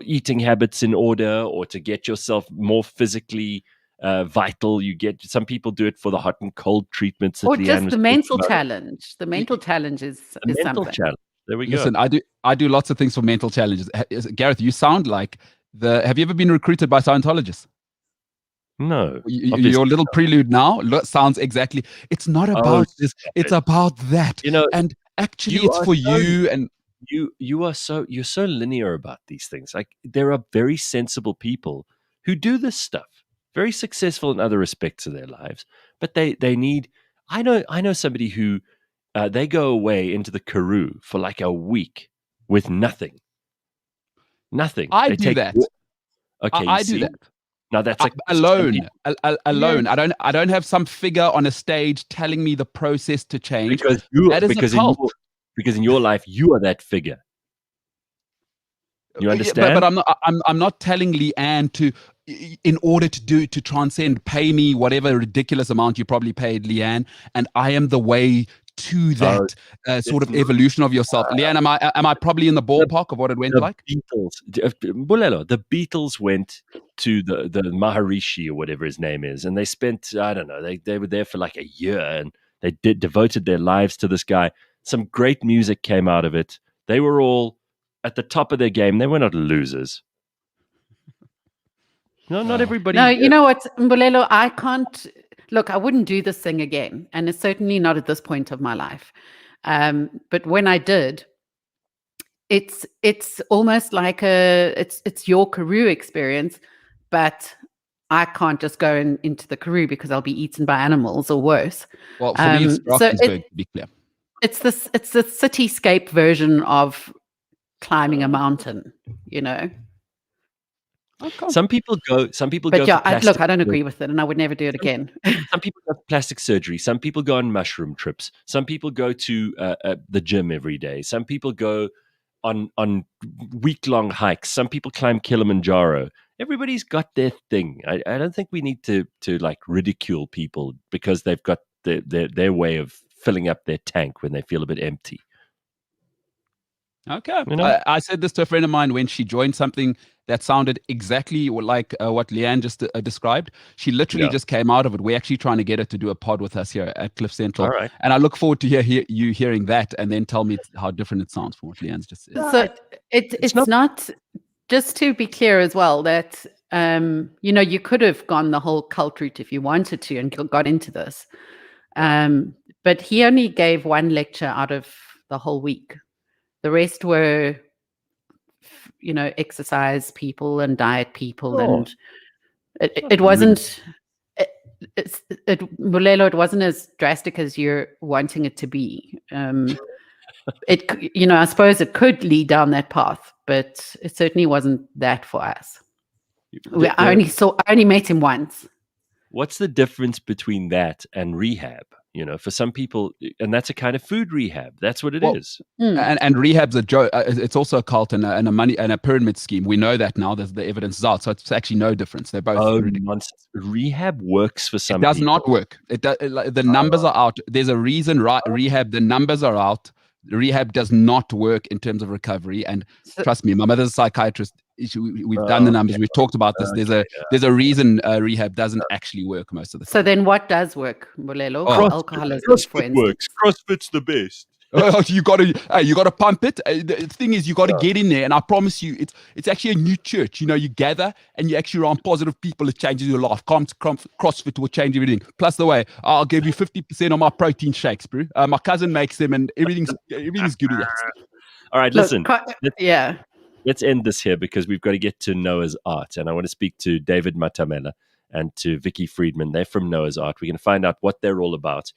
eating habits in order or to get yourself more physically vital. Some people do it for the hot and cold treatments. Or just the mental challenge. The mental challenge is something. Challenge. There we go. Listen, I do lots of things for mental challenges. Gareth, you sound like have you ever been recruited by Scientologists? No. Your little prelude now sounds exactly. It's not about this. It's about that. And actually, it's for you. And you're so linear about these things. Like there are very sensible people who do this stuff, very successful in other respects of their lives, but they need. I know somebody who they go away into the Karoo for like a week with nothing. Nothing. I do that. Okay, I do that. Now that's like alone. Alone. Yeah. I don't have some figure on a stage telling me the process to change. Because in your life you are that figure. You understand? But I'm not telling Leigh-Ann to, in order to transcend, pay me whatever ridiculous amount you probably paid Leigh-Ann, and I am the way to that sort of evolution of yourself. Leigh-Ann, am I probably in the ballpark of what it went like? Mbulelo, the Beatles went to the Maharishi or whatever his name is, and they spent, I don't know, they were there for like a year, and they devoted their lives to this guy. Some great music came out of it. They were all at the top of their game. They were not losers. No, not everybody. No, you know what, Mbulelo, I can't. Look, I wouldn't do this thing again, and it's certainly not at this point of my life. But when I did, it's almost like it's your Karoo experience, but I can't just go into the Karoo because I'll be eaten by animals or worse. Well, for me, it's Drakensberg, to be clear. It's the cityscape version of climbing a mountain, Okay. Some people go. But yeah, I don't agree with it, and I would never do it again. Some people go for plastic surgery. Some people go on mushroom trips. Some people go to the gym every day. Some people go on week-long hikes. Some people climb Kilimanjaro. Everybody's got their thing. I don't think we need to like ridicule people because they've got their way of filling up their tank when they feel a bit empty. Okay. I said this to a friend of mine when she joined something that sounded exactly like what Leigh-Ann just described. She literally just came out of it. We're actually trying to get her to do a pod with us here at Cliff Central. All right. And I look forward to you hearing that and then tell me how different it sounds from what Leigh-Ann's just said. So it's not, just to be clear as well, that, you could have gone the whole cult route if you wanted to and got into this. But he only gave one lecture out of the whole week. The rest were, exercise people and diet people, and it wasn't. Mbulelo, it wasn't as drastic as you're wanting it to be. I suppose it could lead down that path, but it certainly wasn't that for us. I only met him once. What's the difference between that and rehab? For some people, and that's a kind of food rehab. That's what it is. And rehab's a joke. It's also a cult and a money and a pyramid scheme. We know that now. There's the evidence is out, so it's actually no difference. They're both nonsense. Rehab works for some. It does not work. The numbers are out. There's a reason. Rehab. The numbers are out. Rehab does not work in terms of recovery. And trust me, my mother's a psychiatrist. We've done the numbers. We've talked about this. There's a reason rehab doesn't actually work most of the time. So then, what does work, Mbulelo? Alcoholism, for instance. Works. CrossFit's the best. You gotta pump it. The thing is, you gotta get in there, and I promise you, it's actually a new church. You gather and you actually around positive people. It changes your life. CrossFit will change everything. Plus, the way I'll give you 50% on my protein shakes, bro. My cousin makes them, and everything's good with that. All right, listen. Yeah. Let's end this here because we've got to get to Noah's Art, and I want to speak to David Matamela and to Vicky Friedman. They're from Noah's Art. We're going to find out what they're all about.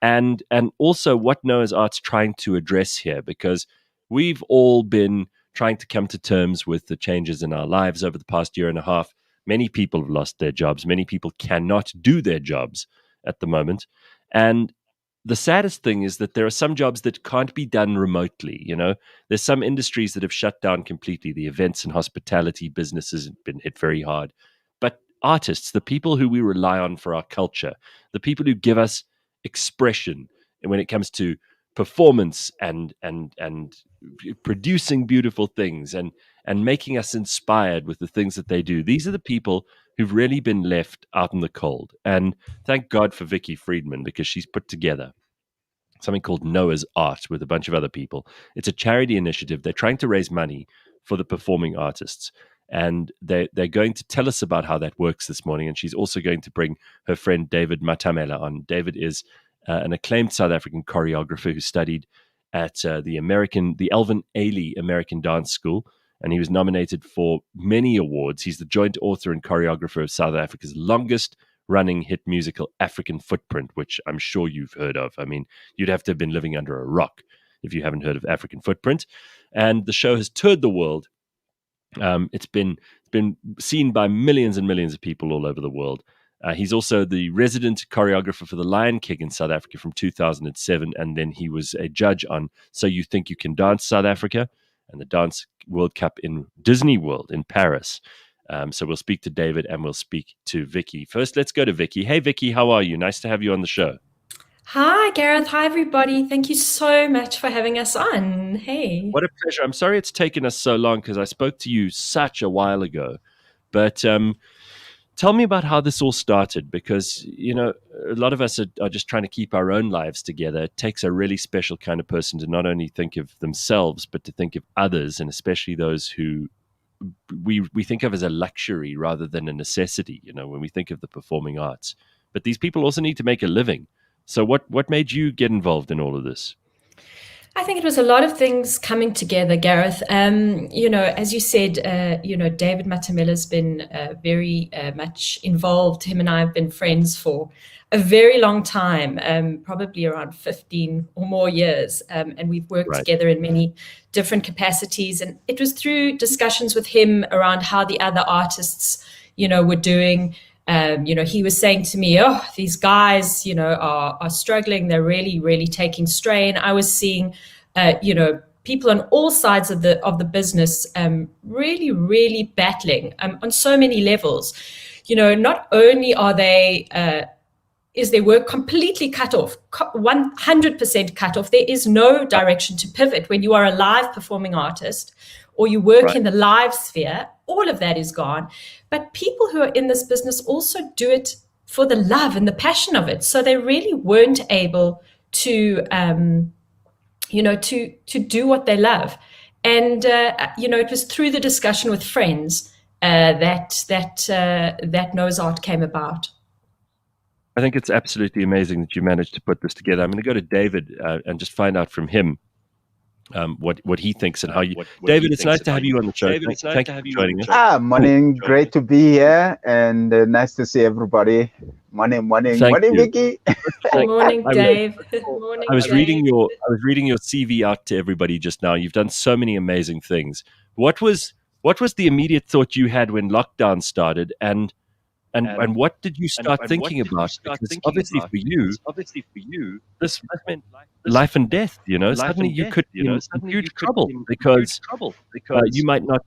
And also what Noah's Art's trying to address here, because we've all been trying to come to terms with the changes in our lives over the past year and a half. Many people have lost their jobs. Many people cannot do their jobs at the moment. And the saddest thing is that there are some jobs that can't be done remotely. There's some industries that have shut down completely. The events and hospitality businesses have been hit very hard. But artists, the people who we rely on for our culture, the people who give us expression when it comes to performance and producing beautiful things and making us inspired with the things that they do. These are the people who've really been left out in the cold. And thank God for Vicky Friedman, because she's put together something called Noah's Art with a bunch of other people. It's a charity initiative. They're trying to raise money for the performing artists. And they're going to tell us about how that works this morning. And she's also going to bring her friend David Matamela on. David is an acclaimed South African choreographer who studied at the Elvin Ailey American Dance School, and he was nominated for many awards. He's the joint author and choreographer of South Africa's longest-running hit musical, African Footprint, which I'm sure you've heard of. I mean, you'd have to have been living under a rock if you haven't heard of African Footprint. And the show has toured the world. It's been seen by millions and millions of people all over the world. He's also the resident choreographer for The Lion King in South Africa from 2007, and then he was a judge on So You Think You Can Dance South Africa and the Dance World Cup in Disney World in Paris. So we'll speak to David and we'll speak to Vicky. First, let's go to Vicky. Hey, Vicky, how are you? Nice to have you on the show. Hi, Gareth. Hi, everybody. Thank you so much for having us on. Hey. What a pleasure. I'm sorry it's taken us so long because I spoke to you such a while ago. But tell me about how this all started, because, a lot of us are just trying to keep our own lives together. It takes a really special kind of person to not only think of themselves, but to think of others, and especially those who we think of as a luxury rather than a necessity, when we think of the performing arts. But these people also need to make a living. So what made you get involved in all of this? I think it was a lot of things coming together, Gareth. As you said, David Matamela's been very much involved. Him and I have been friends for a very long time, probably around 15 or more years. And we've worked together in many different capacities. And it was through discussions with him around how the other artists, were doing. He was saying to me, these guys, are struggling. They're really, really taking strain. I was seeing, people on all sides of the business, really, really battling on so many levels. Not only are they, is their work completely cut off, 100% cut off. There is no direction to pivot when you are a live performing artist or you work in the live sphere. All of that is gone. But people who are in this business also do it for the love and the passion of it. So they really weren't able to, to do what they love. And, it was through the discussion with friends that Noah's Art came about. I think it's absolutely amazing that you managed to put this together. I'm going to go to David and just find out from him what he thinks and how you. David, it's nice to have you on the show. Thank you for joining us. Morning. Great to be here, and nice to see everybody. Morning, Vicky. Morning, Dave. Morning. I was reading your CV out to everybody just now. You've done so many amazing things. What was what was the immediate thought you had when lockdown started, and what did you start thinking about? Because obviously for you, this meant life and death. Suddenly you could be in huge trouble because you might not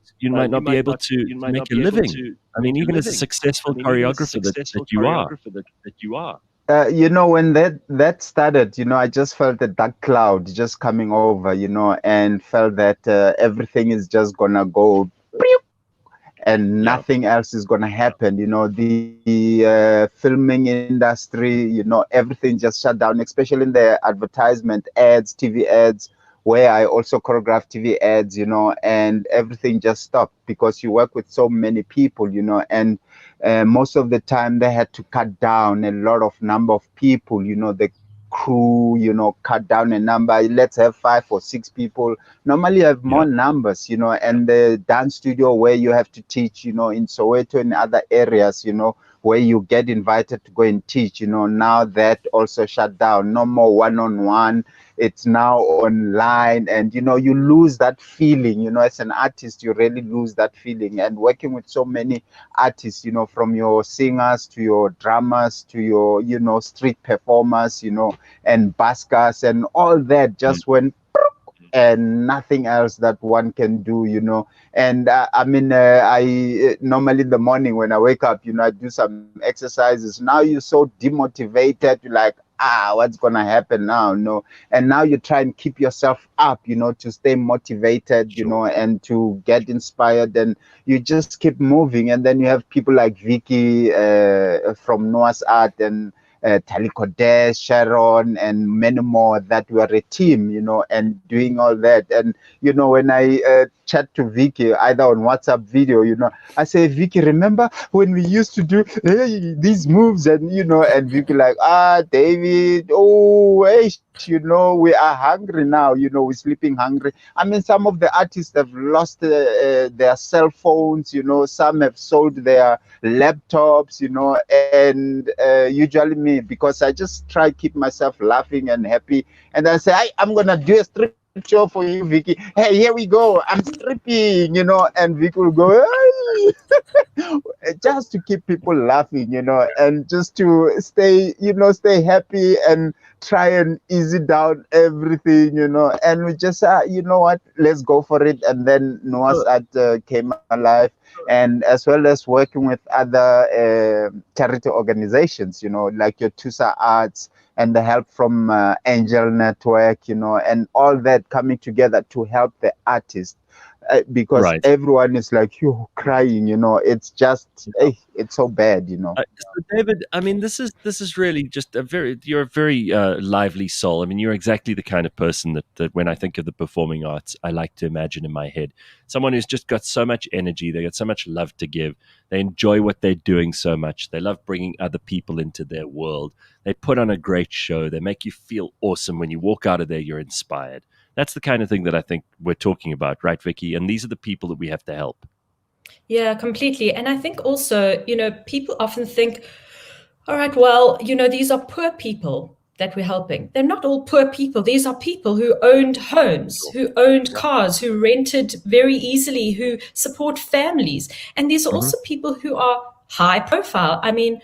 be able to make a living. I mean, even as a successful choreographer that you are. When that started, I just felt a dark cloud just coming over, and felt that everything is just gonna go and nothing else is gonna happen. The filming industry, everything just shut down, especially in the advertisement ads, TV ads, where I also choreograph TV ads, and everything just stopped because you work with so many people, and most of the time they had to cut down a lot of number of people, the crew, cut down a number. Let's have 5 or 6 people. Normally you have more numbers, and the dance studio where you have to teach, in Soweto and other areas, where you get invited to go and teach, now that also shut down. No more one-on-one. It's now online, and you lose that feeling. As an artist, you really lose that feeling. And working with so many artists, from your singers to your drummers to your street performers, and buskers and all that just went and nothing else that one can do. And I normally in the morning when I wake up, I do some exercises. Now you're so demotivated, like, what's gonna happen now? No. And now you try and keep yourself up, to stay motivated, and to get inspired, and you just keep moving. And then you have people like Vicky from Noah's Art, and Taliko Des, Sharon, and many more that were a team, and doing all that. And when I chat to Vicky either on WhatsApp video, I say, Vicky, remember when we used to do these moves? And and Vicky like, David, hey, we are hungry now, we're sleeping hungry. I mean, some of the artists have lost their cell phones, some have sold their laptops, and usually me, because I just try to keep myself laughing and happy, and I say, I'm gonna do a strip show for you, Vicky. Hey, here we go, I'm stripping, and Vicky will go, hey! Just to keep people laughing, and just to stay happy and try and easy down everything, and we just what, let's go for it. And then Noah's Art came alive, and as well as working with other charity organizations, like your Tusa Arts and the help from Angel Network, and all that coming together to help the artist. Because everyone is like, you crying, it's just, it's so bad, So David, I mean, this is really just you're a very lively soul. I mean, you're exactly the kind of person that when I think of the performing arts, I like to imagine in my head. Someone who's just got so much energy, they got so much love to give, they enjoy what they're doing so much, they love bringing other people into their world, they put on a great show, they make you feel awesome. When you walk out of there, you're inspired. That's the kind of thing that I think we're talking about, right, Vicky? And these are the people that we have to help. Yeah, completely. And I think also, people often think, all right, well, these are poor people that we're helping. They're not all poor people. These are people who owned homes, who owned cars, who rented very easily, who support families. And these are also people who are high profile. I mean,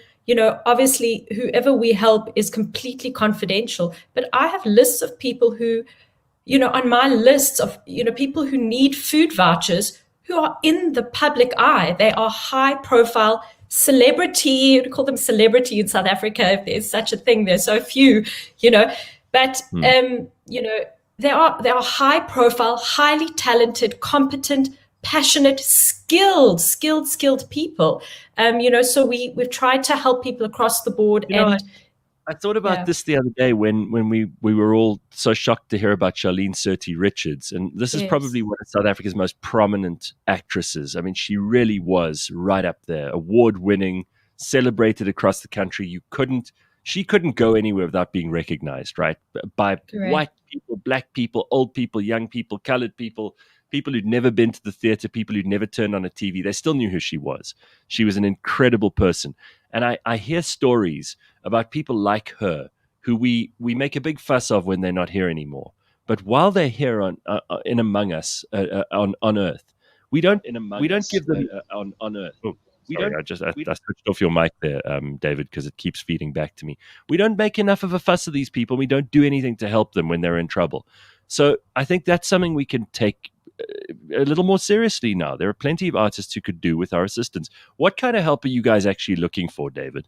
obviously, whoever we help is completely confidential. But I have lists of people who, on my lists of, people who need food vouchers who are in the public eye. They are high profile celebrity. We call them celebrity in South Africa, if there's such a thing. There's so few, but, they are high profile, highly talented, competent, passionate, skilled people. So we've tried to help people across the board. I thought about this the other day when we were all so shocked to hear about Charlene Surti Richards. And this is probably one of South Africa's most prominent actresses. I mean, she really was right up there, award-winning, celebrated across the country. She couldn't go anywhere without being recognized, right? By white people, black people, old people, young people, colored people, people who'd never been to the theater, people who'd never turned on a TV. They still knew who she was. She was an incredible person. And I hear stories about people like her who we make a big fuss of when they're not here anymore. But while they're here in among us on Earth, We don't give them on Earth. Oh, sorry, I switched off your mic there, David, because it keeps feeding back to me. We don't make enough of a fuss of these people. We don't do anything to help them when they're in trouble. So I think that's something we can take a little more seriously now. There are plenty of artists who could do with our assistance. What kind of help are you guys actually looking for, David?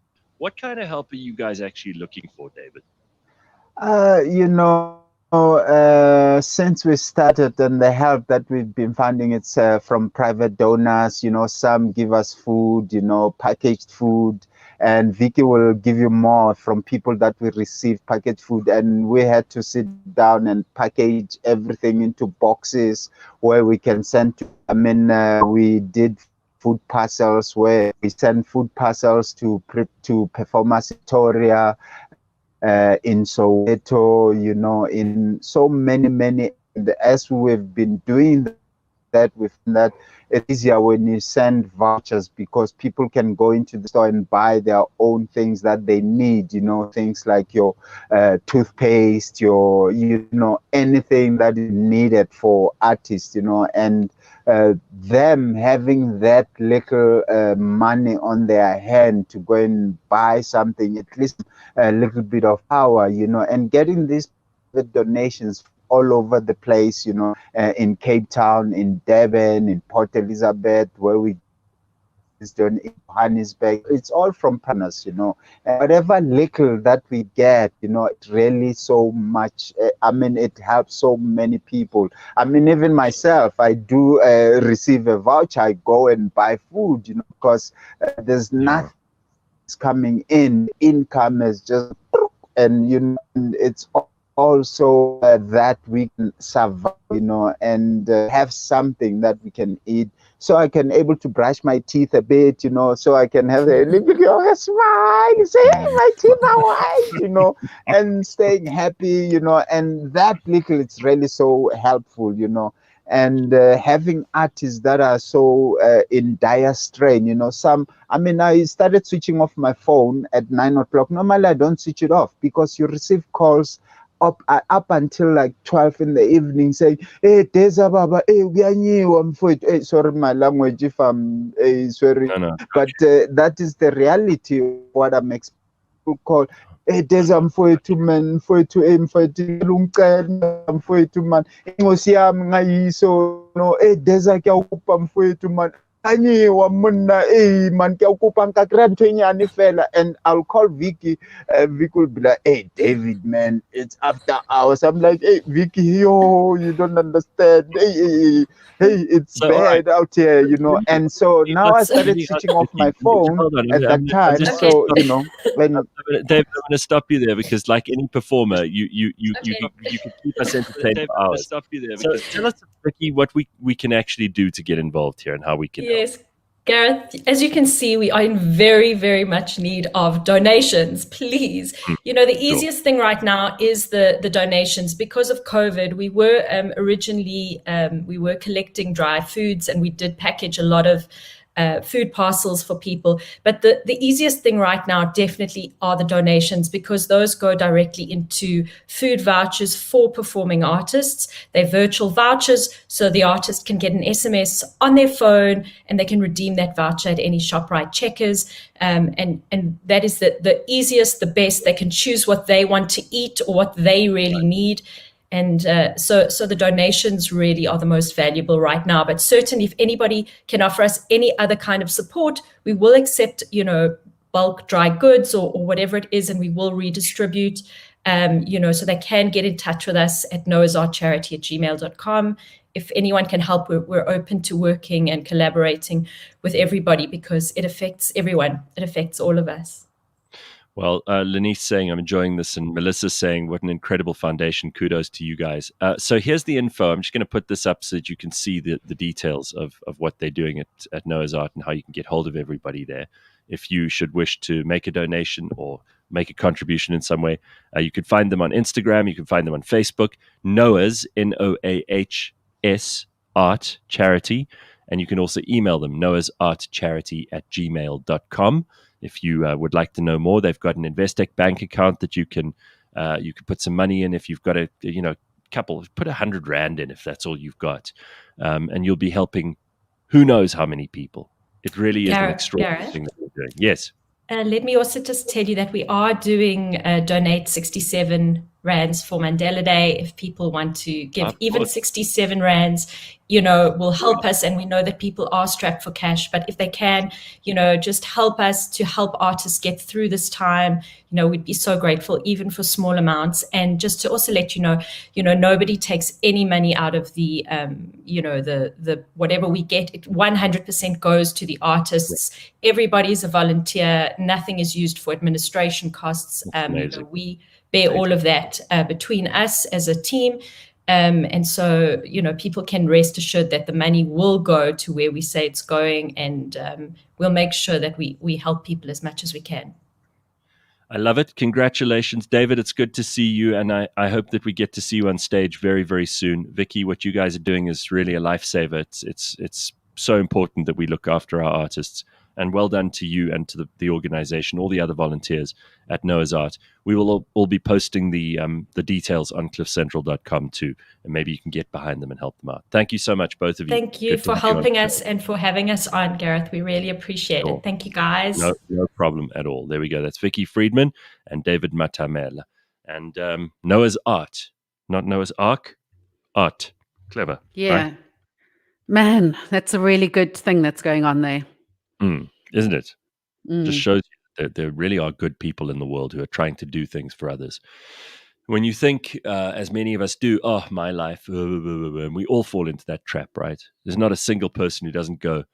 Since we started, and the help that we've been finding, it's from private donors. Some give us food, packaged food, and Vicky will give you more from people that we receive packaged food. And we had to sit down and package everything into boxes where we can send to. We did food parcels where we send food parcels to Performance Victoria, in Soweto, in so many. As we've been doing that, it's easier when you send vouchers, because people can go into the store and buy their own things that they need, things like your toothpaste, your, anything that is needed for artists, and them having that little money on their hand to go and buy something, at least a little bit of power, and getting these donations all over the place, in Cape Town, in Durban, in Port Elizabeth, where we done in Johannesburg. It's all from partners, and whatever little that we get, it really so much. It helps so many people. Even myself, I do receive a voucher. I go and buy food, because there's nothing coming in. Income is just, and it's also that we can survive, and have something that we can eat, so I can able to brush my teeth a bit, so I can have a little bit of a smile, say, hey, my teeth are white, and staying happy, and that little, it's really so helpful, and having artists that are so in dire strain, I started switching off my phone at 9 o'clock. Normally I don't switch it off, because you receive calls up until like 12 in the evening saying, hey, Deza Baba, hey, hey, sorry my language if I'm sorry, No. but that is the reality of what I'm expecting to call. Hey, Deza mfowethu man, mfowethu, hey, mfowethu lungcela, mfowethu man, inkosi yami ngayiso, no, hey, Deza kuyawupha mfowethu man. And I'll call Vicky. Vicky will be like, hey, David, man, it's after hours. I'm like, hey, Vicky, you don't understand. Hey, it's so bad out here, And so now I started switching off my phone at that time. So, when David, I'm going to stop you there, because like any performer, you can keep us entertained for hours. Stop you there. So tell us, Vicky, what we can actually do to get involved here and how we can help. Yes, Gareth, as you can see, we are in very, very much need of donations, please. The easiest thing right now is the donations. Because of COVID, we were originally, we were collecting dry foods, and we did package a lot of food parcels for people. But the easiest thing right now definitely are the donations, because those go directly into food vouchers for performing artists. They're virtual vouchers, so the artist can get an SMS on their phone and they can redeem that voucher at any ShopRite Checkers. And that is the easiest, the best. They can choose what they want to eat or what they really need. And so the donations really are the most valuable right now. But certainly, if anybody can offer us any other kind of support, we will accept, bulk dry goods or whatever it is, and we will redistribute. So they can get in touch with us at noahsartcharity@gmail.com. If anyone can help, we're open to working and collaborating with everybody, because it affects everyone. It affects all of us. Well, Lenice saying, I'm enjoying this, and Melissa saying, what an incredible foundation. Kudos to you guys. So here's the info. I'm just going to put this up so that you can see the details of what they're doing at Noah's Art and how you can get hold of everybody there. If you should wish to make a donation or make a contribution in some way, you could find them on Instagram. You can find them on Facebook. Noah's, Noahs, Art Charity. And you can also email them, noahsartcharity@gmail.com. If you would like to know more, they've got an Investec bank account that you can put some money in. If you've got a couple, put 100 Rand in if that's all you've got, and you'll be helping who knows how many people. It really is an Gareth, extraordinary thing that we're doing. Yes. Let me also just tell you that we are doing donate 67 rands for Mandela Day. If people want to give even 67 rands, will help us. And we know that people are strapped for cash, but if they can, just help us to help artists get through this time. We'd be so grateful, even for small amounts. And just to also let you know, nobody takes any money out of the, the whatever we get. It 100% goes to the artists. Everybody is a volunteer. Nothing is used for administration costs. We bear all of that between us as a team. And so, people can rest assured that the money will go to where we say it's going, and we'll make sure that we help people as much as we can. I love it. Congratulations, David. It's good to see you, and I hope that we get to see you on stage very, very soon. Vicky, what you guys are doing is really a lifesaver. It's so important that we look after our artists. And well done to you and to the organization, all the other volunteers at Noah's Art. We will all be posting the details on cliffcentral.com too, and maybe you can get behind them and help them out. Thank you so much, both of you. Thank you for helping us and for having us on, Gareth. We really appreciate it. Thank you, guys. No problem at all. There we go. That's Vicky Friedman and David Matamela. And Noah's Art, not Noah's Ark, Art. Clever. Yeah. Right? Man, that's a really good thing that's going on there. Isn't it? Just shows you that there really are good people in the world who are trying to do things for others. When you think, as many of us do, oh, my life, and we all fall into that trap, right? There's not a single person who doesn't go,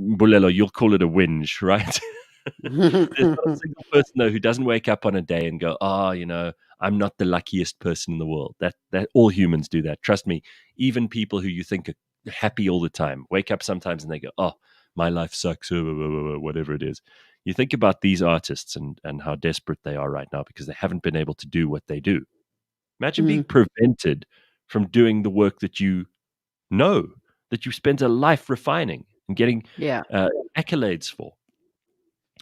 Mbulelo, you'll call it a whinge, right? There's not a single person, though, who doesn't wake up on a day and go, I'm not the luckiest person in the world. That all humans do that. Trust me, even people who you think are happy all the time wake up sometimes and they go, oh, my life sucks, whatever it is. You think about these artists and how desperate they are right now because they haven't been able to do what they do. Imagine being prevented from doing the work that you know, that you spent a life refining and getting accolades for.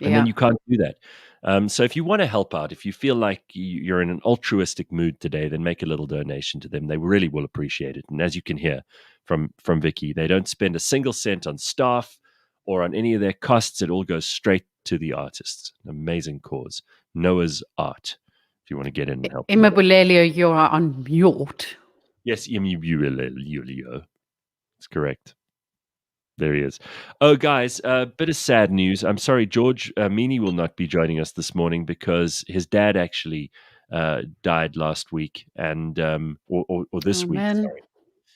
And then you can't do that. So if you want to help out, if you feel like you're in an altruistic mood today, then make a little donation to them. They really will appreciate it. And as you can hear from Vicky, they don't spend a single cent on staff or on any of their costs. It all goes straight to the artists. An amazing cause. Noah's Art, if you want to get in and help. Mbulelo, you are on mute. Yes, Mbulelo. That's correct. There he is. Oh, guys, a bit of sad news. I'm sorry, George Meany will not be joining us this morning because his dad actually died last week and or this week. Man. Sorry.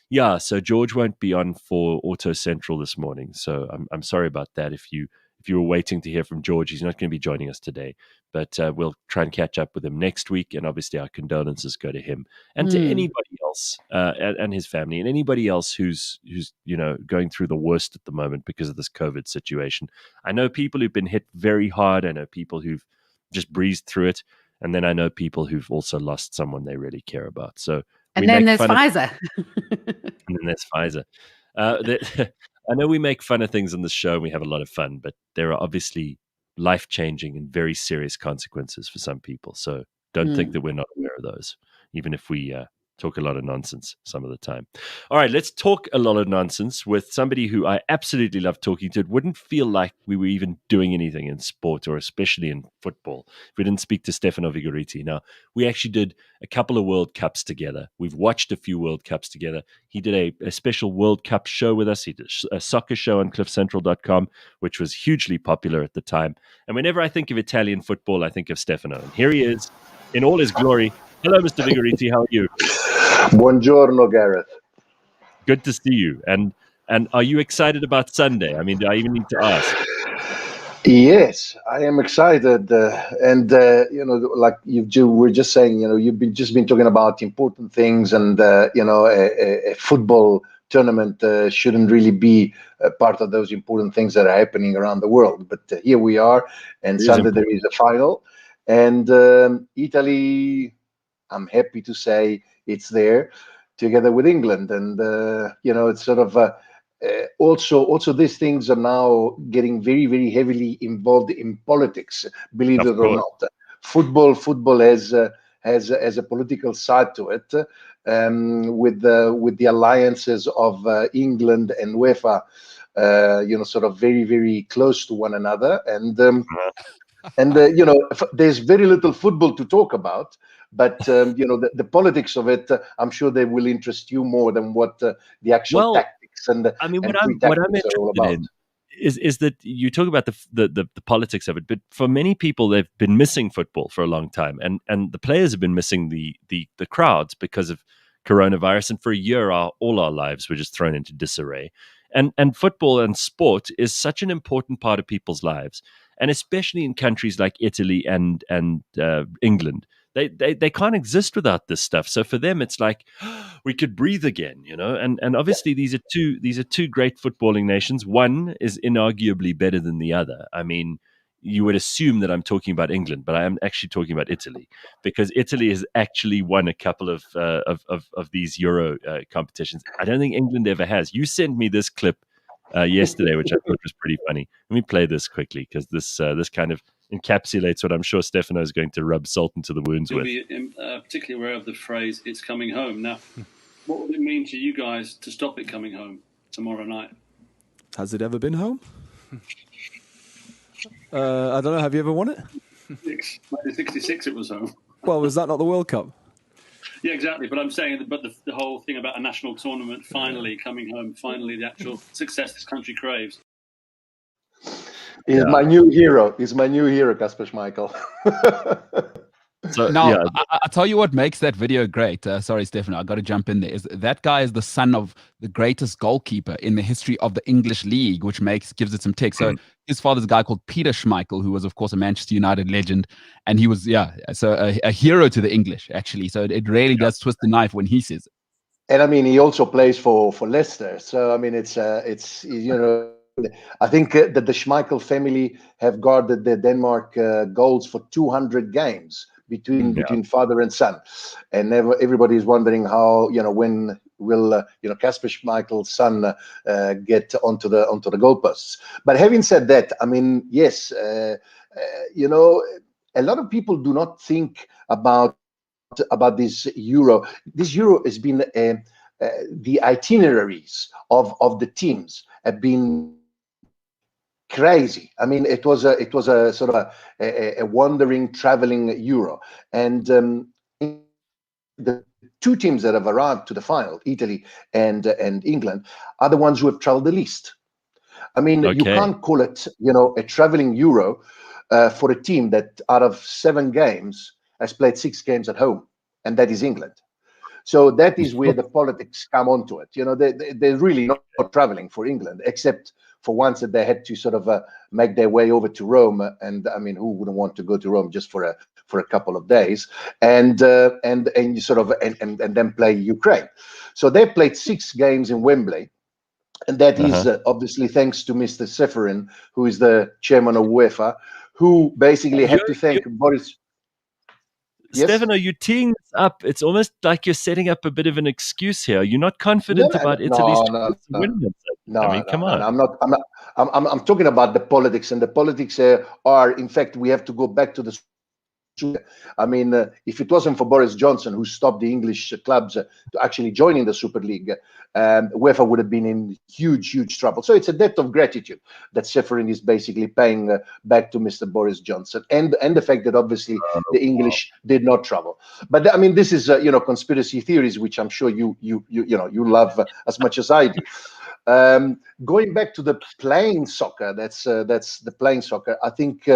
Yeah, so George won't be on for Auto Central this morning. So I'm sorry about that. If you were waiting to hear from George, he's not going to be joining us today. But we'll try and catch up with him next week. And obviously our condolences go to him and to anybody else and his family and anybody else who's going through the worst at the moment because of this COVID situation. I know people who've been hit very hard. I know people who've just breezed through it. And then I know people who've also lost someone they really care about. So and then there's Pfizer. And then there's Pfizer. I know we make fun of things on the show and we have a lot of fun, but there are obviously life-changing and very serious consequences for some people. So don't think that we're not aware of those, even if we talk a lot of nonsense some of the time. All right, let's talk a lot of nonsense with somebody who I absolutely love talking to. It wouldn't feel like we were even doing anything in sport or especially in football if we didn't speak to Stefano Vigoriti. Now, we actually did a couple of World Cups together. We've watched a few World Cups together. He did a special World Cup show with us. He did a soccer show on cliffcentral.com, which was hugely popular at the time. And whenever I think of Italian football, I think of Stefano. And here he is in all his glory. Hello, Mr. Vigoriti. How are you? Buongiorno, Gareth. Good to see you. And are you excited about Sunday? I mean, do I even need to ask? Yes, I am excited. Like we're just saying, you've just been talking about important things, and a football tournament shouldn't really be part of those important things that are happening around the world. But here we are, and Sunday there is a final, and Italy. I'm happy to say it's there together with England. And, it's sort of also these things are now getting very, very heavily involved in politics, believe it or not. Football has has a political side to it, with the alliances of England and UEFA, sort of very, very close to one another, and there's very little football to talk about. But the politics of it, I'm sure they will interest you more than what the actual tactics and I mean, what I'm are all about. interested in is that you talk about the politics of it, but for many people, they've been missing football for a long time, and the players have been missing the crowds because of coronavirus, and for a year, all our lives were just thrown into disarray. And football and sport is such an important part of people's lives, and especially in countries like Italy and England. They can't exist without this stuff. So for them, it's like we could breathe again, And obviously, these are two great footballing nations. One is inarguably better than the other. I mean, you would assume that I'm talking about England, but I am actually talking about Italy, because Italy has actually won a couple of these Euro competitions. I don't think England ever has. You sent me this clip yesterday, which I thought was pretty funny. Let me play this quickly, because this kind of encapsulates what I'm sure Stefano is going to rub salt into the wounds with. You'll be particularly aware of the phrase, "It's coming home." Now, what would it mean to you guys to stop it coming home tomorrow night? Has it ever been home? I don't know. Have you ever won it? 1966 it was home. Well, was that not the World Cup? Yeah, exactly. But I'm saying, but the whole thing about a national tournament finally coming home, finally the actual success this country craves. He's my new hero. He's my new hero, Kasper Schmeichel. So, now, I'll tell you what makes that video great. Sorry, Stefano, I got to jump in there. Is that guy is the son of the greatest goalkeeper in the history of the English league, which gives it some tick. So his father's a guy called Peter Schmeichel, who was, of course, a Manchester United legend, and he was, a hero to the English, actually. So it really does twist the knife when he says it. And I mean, he also plays for Leicester. So I mean, it's I think that the Schmeichel family have guarded the Denmark goals for 200 games between father and son, and everybody is wondering how, when will Kasper Schmeichel's son get onto the goalposts. But having said that, I mean, yes, a lot of people do not think about this Euro. This Euro has been the itineraries of the teams have been crazy. I mean, it was a sort of a wandering, traveling Euro, and the two teams that have arrived to the final, Italy and England, are the ones who have traveled the least. I mean, you can't call it, a traveling Euro for a team that out of 7 games has played 6 games at home, and that is England. So that is where the politics come onto it. They're really not traveling for England, except for once that they had to sort of make their way over to Rome. And I mean, who wouldn't want to go to Rome just for a couple of days and then play Ukraine? So they played 6 games in Wembley. And that is obviously thanks to Mr. Seferin, who is the chairman of UEFA, who basically had to thank Boris. Yes? Stefano, you're teeing this up. It's almost like you're setting up a bit of an excuse here. You're not confident about Italy's chance to win this. I mean, come on. I'm talking about the politics, and the politics are, in fact, we have to go back to the. I mean, if it wasn't for Boris Johnson, who stopped the English clubs to actually joining the Super League, UEFA would have been in huge trouble. So it's a debt of gratitude that Seferin is basically paying back to Mr. Boris Johnson, and the fact that obviously the English did not travel. But I mean, this is conspiracy theories, which I'm sure you love as much as I do. Going back to the playing soccer, that's the playing soccer. I think.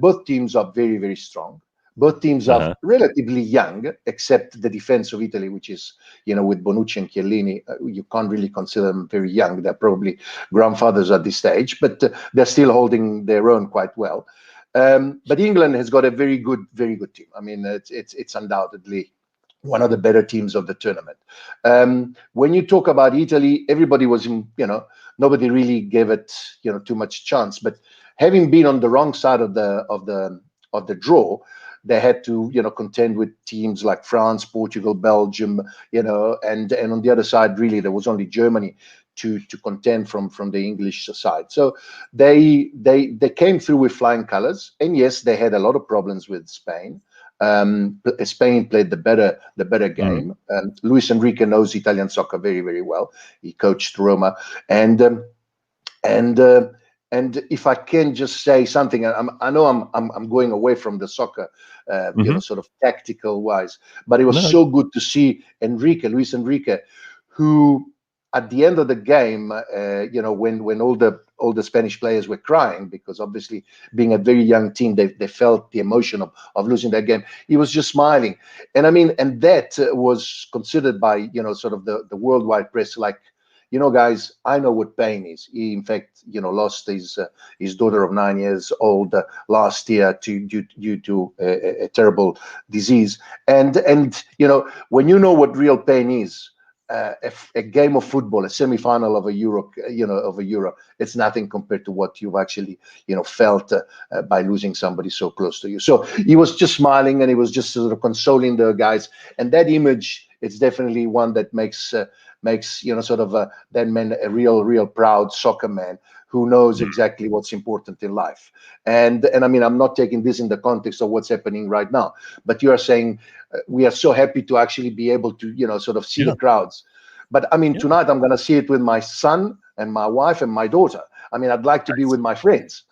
Both teams are very, very strong. Both teams are relatively young, except the defense of Italy, which is, with Bonucci and Chiellini, you can't really consider them very young. They're probably grandfathers at this stage, but they're still holding their own quite well. But England has got a very good team. I mean, it's undoubtedly one of the better teams of the tournament. When you talk about Italy, everybody was, nobody really gave it, too much chance. But having been on the wrong side of the draw, they had to, contend with teams like France, Portugal, Belgium, and on the other side, really, there was only Germany to contend from the English side. So they came through with flying colors, and yes, they had a lot of problems with Spain. Spain played the better game. Luis Enrique knows Italian soccer very, very well. He coached Roma, and if I can just say something, I know I'm going away from the soccer, sort of tactical wise, but it was so good to see Luis Enrique, who at the end of the game, when all the Spanish players were crying, because obviously being a very young team, they felt the emotion of losing that game. He was just smiling, and that was considered by sort of the worldwide press like, guys, I know what pain is. He, in fact, lost his daughter of 9 years old last year due to a terrible disease. And when you know what real pain is, a game of football, a semi-final of a Euro, it's nothing compared to what you've actually, felt by losing somebody so close to you. So he was just smiling, and he was just sort of consoling the guys. And that image, it's definitely one that makes that man a real proud soccer man who knows exactly what's important in life. And I'm not taking this in the context of what's happening right now, but you are saying we are so happy to actually be able to sort of see the crowds. But tonight I'm going to see it with my son and my wife and my daughter. I'd like to be with my friends,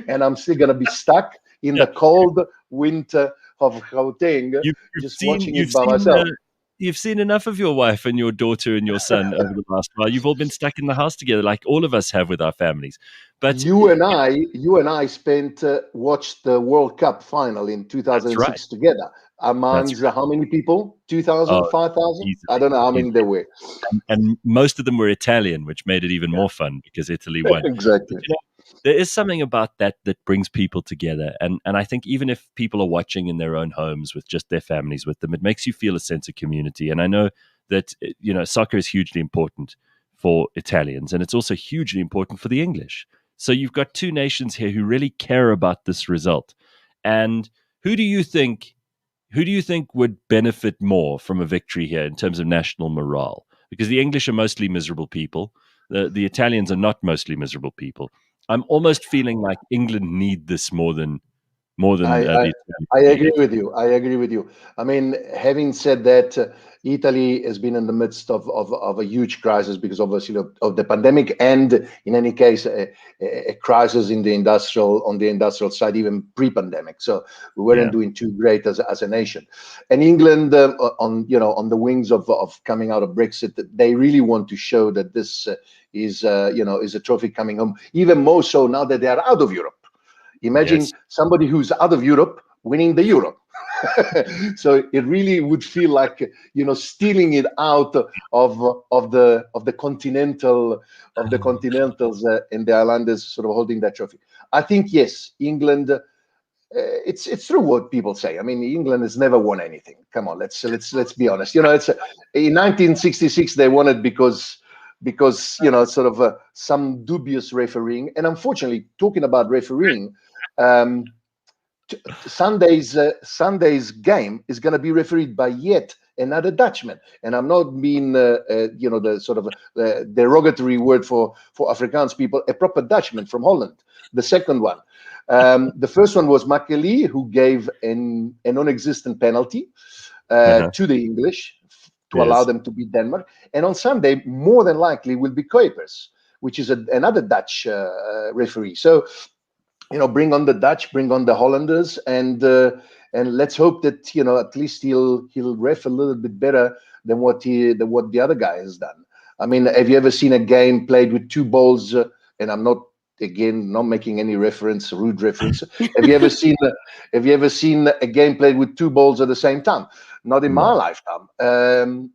and I'm still going to be stuck in the cold winter of Gauteng, watching it by myself. You've seen enough of your wife and your daughter and your son over the last while. You've all been stuck in the house together, like all of us have with our families. But you and I watched the World Cup final in 2006 together. Among how many people? 2,000, 5,000? I don't know how many there were. And most of them were Italian, which made it even more fun because Italy won. Exactly. But, there is something about that brings people together. And I think even if people are watching in their own homes with just their families with them, it makes you feel a sense of community. And I know that, soccer is hugely important for Italians, and it's also hugely important for the English. So you've got two nations here who really care about this result. And who do you think would benefit more from a victory here in terms of national morale? Because the English are mostly miserable people. The Italians are not mostly miserable people. I'm almost feeling like England need this more than I agree with you. Having said that, Italy has been in the midst of a huge crisis because obviously of the pandemic, and in any case a crisis on the industrial side even pre-pandemic. So we weren't doing too great as a nation. And England on the wings of coming out of Brexit, they really want to show that this is a trophy coming home, even more so now that they are out of Europe. Imagine somebody who's out of Europe winning the Euro. So it really would feel like stealing it out of the continentals and the Islanders sort of holding that trophy. I think yes, England. It's true what people say. England has never won anything. Come on, let's be honest. It's in 1966 they won it because sort of some dubious refereeing. And unfortunately, talking about refereeing, Sunday's game is going to be refereed by yet another Dutchman. And I'm not being the sort of derogatory word for Afrikaans people, a proper Dutchman from Holland, the second one. The first one was Matamela, who gave a non-existent penalty to the English to allow them to beat Denmark. And on Sunday, more than likely, will be Kuipers, which is another Dutch referee. So, bring on the Dutch, bring on the Hollanders, and let's hope that at least he'll ref a little bit better than what the other guy has done. Have you ever seen a game played with two balls? And I'm not making any rude reference. Have you ever seen a game played with two balls at the same time? Not in my lifetime. But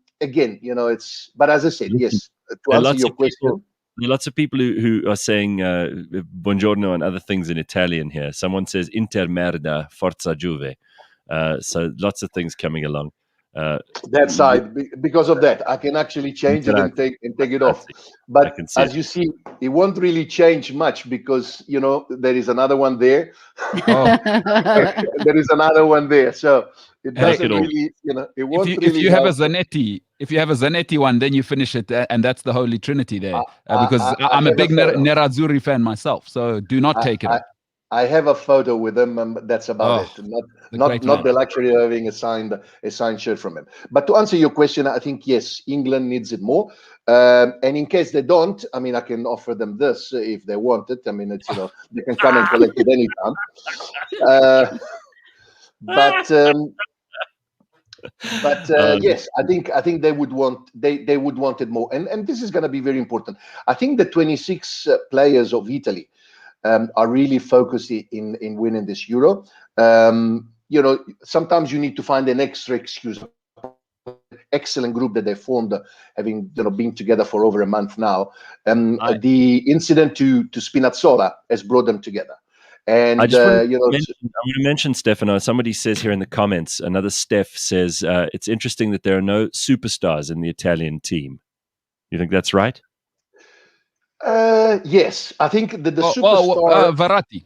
as I said, yes, to answer your question. There are lots of people who are saying buongiorno and other things in Italian here. Someone says Inter merda, forza Juve. So lots of things coming along. That side, because of that, I can actually change it and take it off. But as you see, it won't really change much because there is another one there. There is another one there, so it doesn't really. It won't really. If you have a Zanetti one, then you finish it, and that's the Holy Trinity there. Because I'm a big Nerazzurri fan myself, so do not take it. I have a photo with him, and that's about it. Not the luxury of having a signed shirt from him. But to answer your question, I think yes, England needs it more. And in case they don't, I mean, I can offer them this if they want it. I mean, it's they can come and collect it anytime. But yes, I think they would want it more, and this is going to be very important. I think the 26 players of Italy are really focused in winning this Euro. Sometimes you need to find an extra excuse. Excellent group that they formed, having been together for over a month now. The incident to Spinazzola has brought them together. And I want to mention, Stefano, somebody says here in the comments, another Steph says, it's interesting that there are no superstars in the Italian team. You think that's right? Yes, I think that the superstar... Verratti.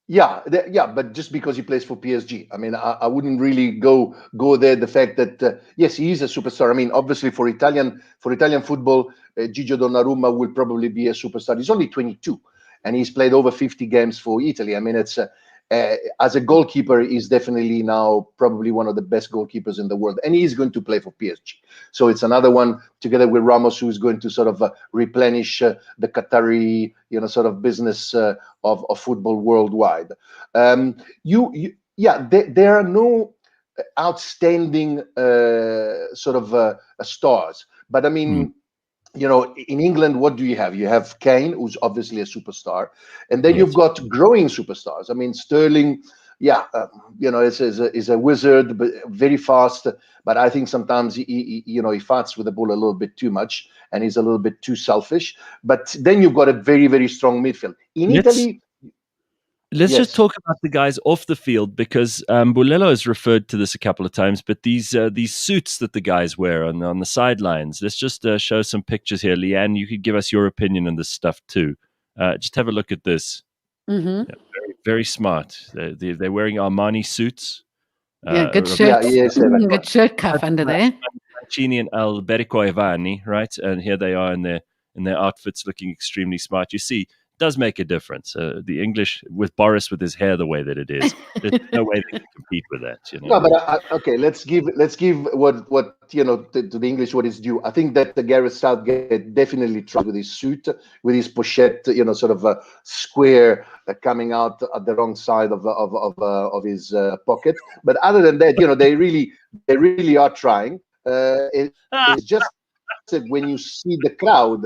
Yeah, but just because he plays for PSG, I mean, I wouldn't really go there. The fact that yes, he is a superstar. I mean, obviously for Italian football, Gigio Donnarumma will probably be a superstar. He's only 22, and he's played over 50 games for Italy. I mean, it's as a goalkeeper, he's definitely now probably one of the best goalkeepers in the world, and he's going to play for PSG. So it's another one together with Ramos who is going to sort of replenish the Qatari, sort of business of football worldwide. There are no outstanding sort of stars, but I mean. In England, what do you have? You have Kane, who's obviously a superstar, and then you've got growing superstars. I mean, Sterling, is a wizard, but very fast. But I think sometimes he fights with the ball a little bit too much, and he's a little bit too selfish. But then you've got a very, very strong midfield in Italy. Let's just talk about the guys off the field, because Mbulelo has referred to this a couple of times, but these suits that the guys wear on the sidelines, let's just show some pictures here. Leigh-Ann, you could give us your opinion on this stuff too. Just have a look at this. Mm-hmm. Yeah, very, very smart. They're wearing Armani suits. Good shirt. Good shirt cuff under there. Mancini and Alberico Ivani, right? And here they are in their outfits, looking extremely smart. You see, does make a difference. The English, with Boris with his hair the way that it is, there's no way they can compete with that. No, but okay, let's give what to the English what is due. I think that the Gareth Southgate definitely tried with his suit, with his pochette, sort of a square coming out at the wrong side of his pocket. But other than that, they really are trying. It's just that when you see the crowd.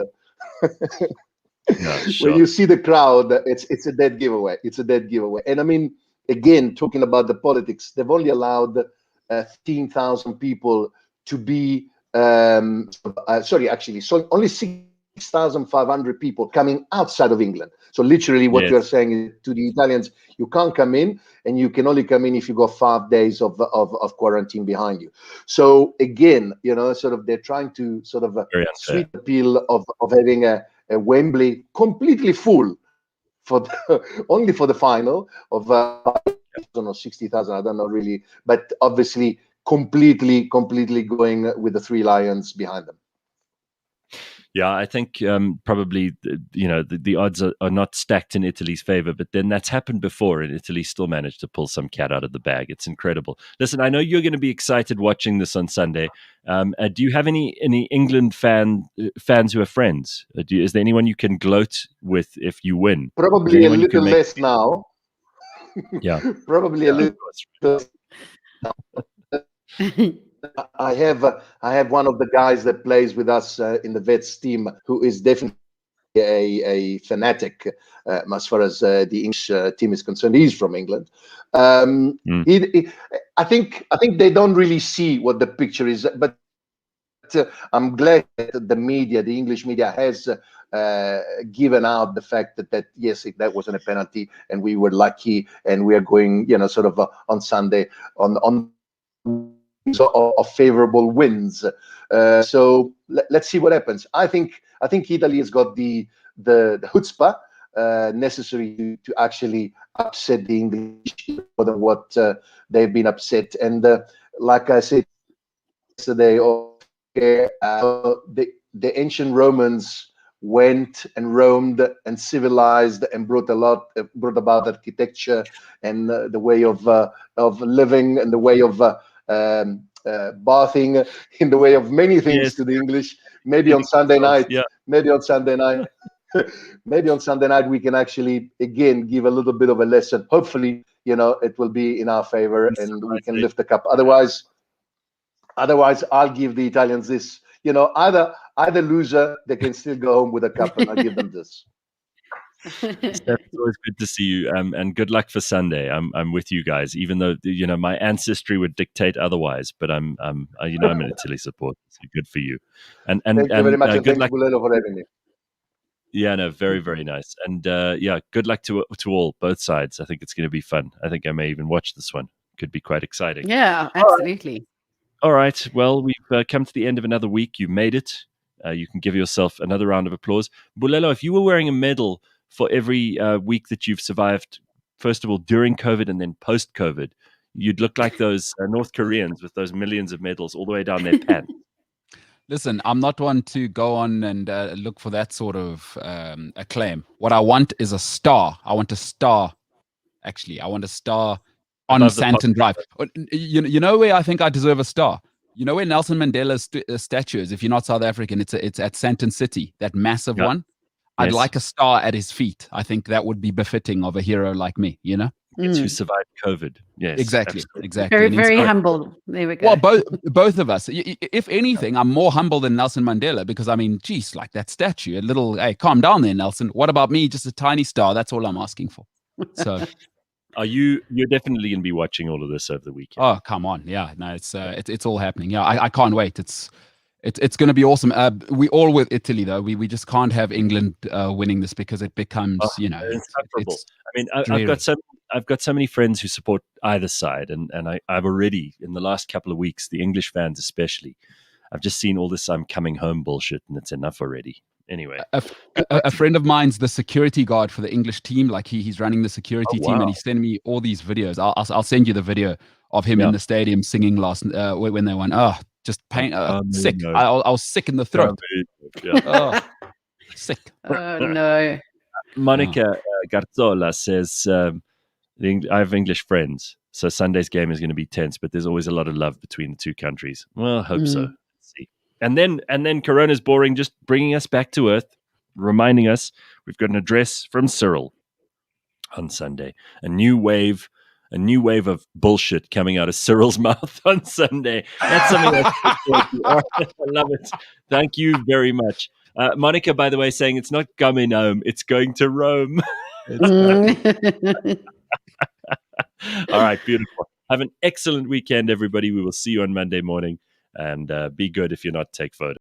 When you see the crowd, it's a dead giveaway. It's a dead giveaway. And I mean, again, talking about the politics, they've only allowed 15,000 people to be. So only 6,500 people coming outside of England. So literally, what you're saying to the Italians, you can't come in, and you can only come in if you got 5 days of quarantine behind you. So again, sort of they're trying to sort of sweet the appeal of having a Wembley completely full only for the final of 60,000. I don't know really, but obviously completely going with the three lions behind them. Yeah, I think probably the odds are not stacked in Italy's favor, but then that's happened before, and Italy still managed to pull some cat out of the bag. It's incredible. Listen, I know you're going to be excited watching this on Sunday. Do you have any England fans who are friends? Is there anyone you can gloat with if you win? Probably a little less now. Yeah, probably a little. I have one of the guys that plays with us in the Vets team who is definitely a fanatic as far as the English team is concerned. He's from England. I think they don't really see what the picture is, but I'm glad that the English media has given out the fact that yes, that wasn't a penalty, and we were lucky, and we are going, sort of on Sunday on of favorable wins. So let's see what happens. I think Italy has got the chutzpah necessary to actually upset the English more than what they've been upset. And like I said yesterday, the ancient Romans went and roamed and civilized and brought about architecture and the way of living and the way of bathing, in the way of many things to the English. Maybe on Sunday night, maybe on Sunday night, maybe on Sunday night we can actually again give a little bit of a lesson. Hopefully, it will be in our favor and we can lift the cup. Otherwise, I'll give the Italians this. Either loser, they can still go home with a cup, and I'll give them this. Steph, it's always good to see you, and good luck for Sunday. I'm with you guys, even though my ancestry would dictate otherwise. But I'm an Italy supporter. So good for you, and thank you very much, and good thanks, luck Mbulelo, for having me. Yeah, no, very, very nice, and good luck to all, both sides. I think it's going to be fun. I think I may even watch this one. Could be quite exciting. Yeah, absolutely. All right. Well, we've come to the end of another week. You made it. You can give yourself another round of applause. Mbulelo, if you were wearing a medal for every week that you've survived, first of all, during COVID and then post-COVID, you'd look like those North Koreans with those millions of medals all the way down their pants. Listen, I'm not one to go on and look for that sort of acclaim. What I want is a star. I want a star, actually. I want a star on Santon Drive. You know where I think I deserve a star? You know where Nelson Mandela's statue is? If you're not South African, it's at Santon City, that massive one. I'd like a star at his feet. I think that would be befitting of a hero like me, It's who survived COVID. Yes, exactly. Absolutely. Exactly. Very, very humble. There we go. Well, both of us. If anything, I'm more humble than Nelson Mandela because, geez, like that statue, a little, hey, calm down there, Nelson. What about me? Just a tiny star. That's all I'm asking for. So... You're definitely going to be watching all of this over the weekend. Oh, come on. Yeah, no, it's all happening. Yeah, I can't wait. It's going to be awesome. We all with Italy though. We just can't have England winning this because it becomes, it's I've got so many friends who support either side, and I've already, in the last couple of weeks, the English fans especially, I've just seen all this "I'm coming home" bullshit, and it's enough already. Anyway, a friend of mine's the security guard for the English team. Like he's running the security team, and he's sending me all these videos. I'll send you the video of him in the stadium singing last when they won. Oh, just pain, sick. No. I was sick in the throat. Sick. Oh no. Monica Garzola says, "I have English friends, so Sunday's game is going to be tense, but there's always a lot of love between the two countries." Well, I hope so. Let's see. And then Corona's boring, just bringing us back to earth, reminding us we've got an address from Cyril on Sunday. A new wave of bullshit coming out of Cyril's mouth on Sunday. That's something I love it. Thank you very much. Monica, by the way, saying it's not coming home, it's going to Rome. All right, beautiful. Have an excellent weekend, everybody. We will see you on Monday morning. And be good if you're not, take photos.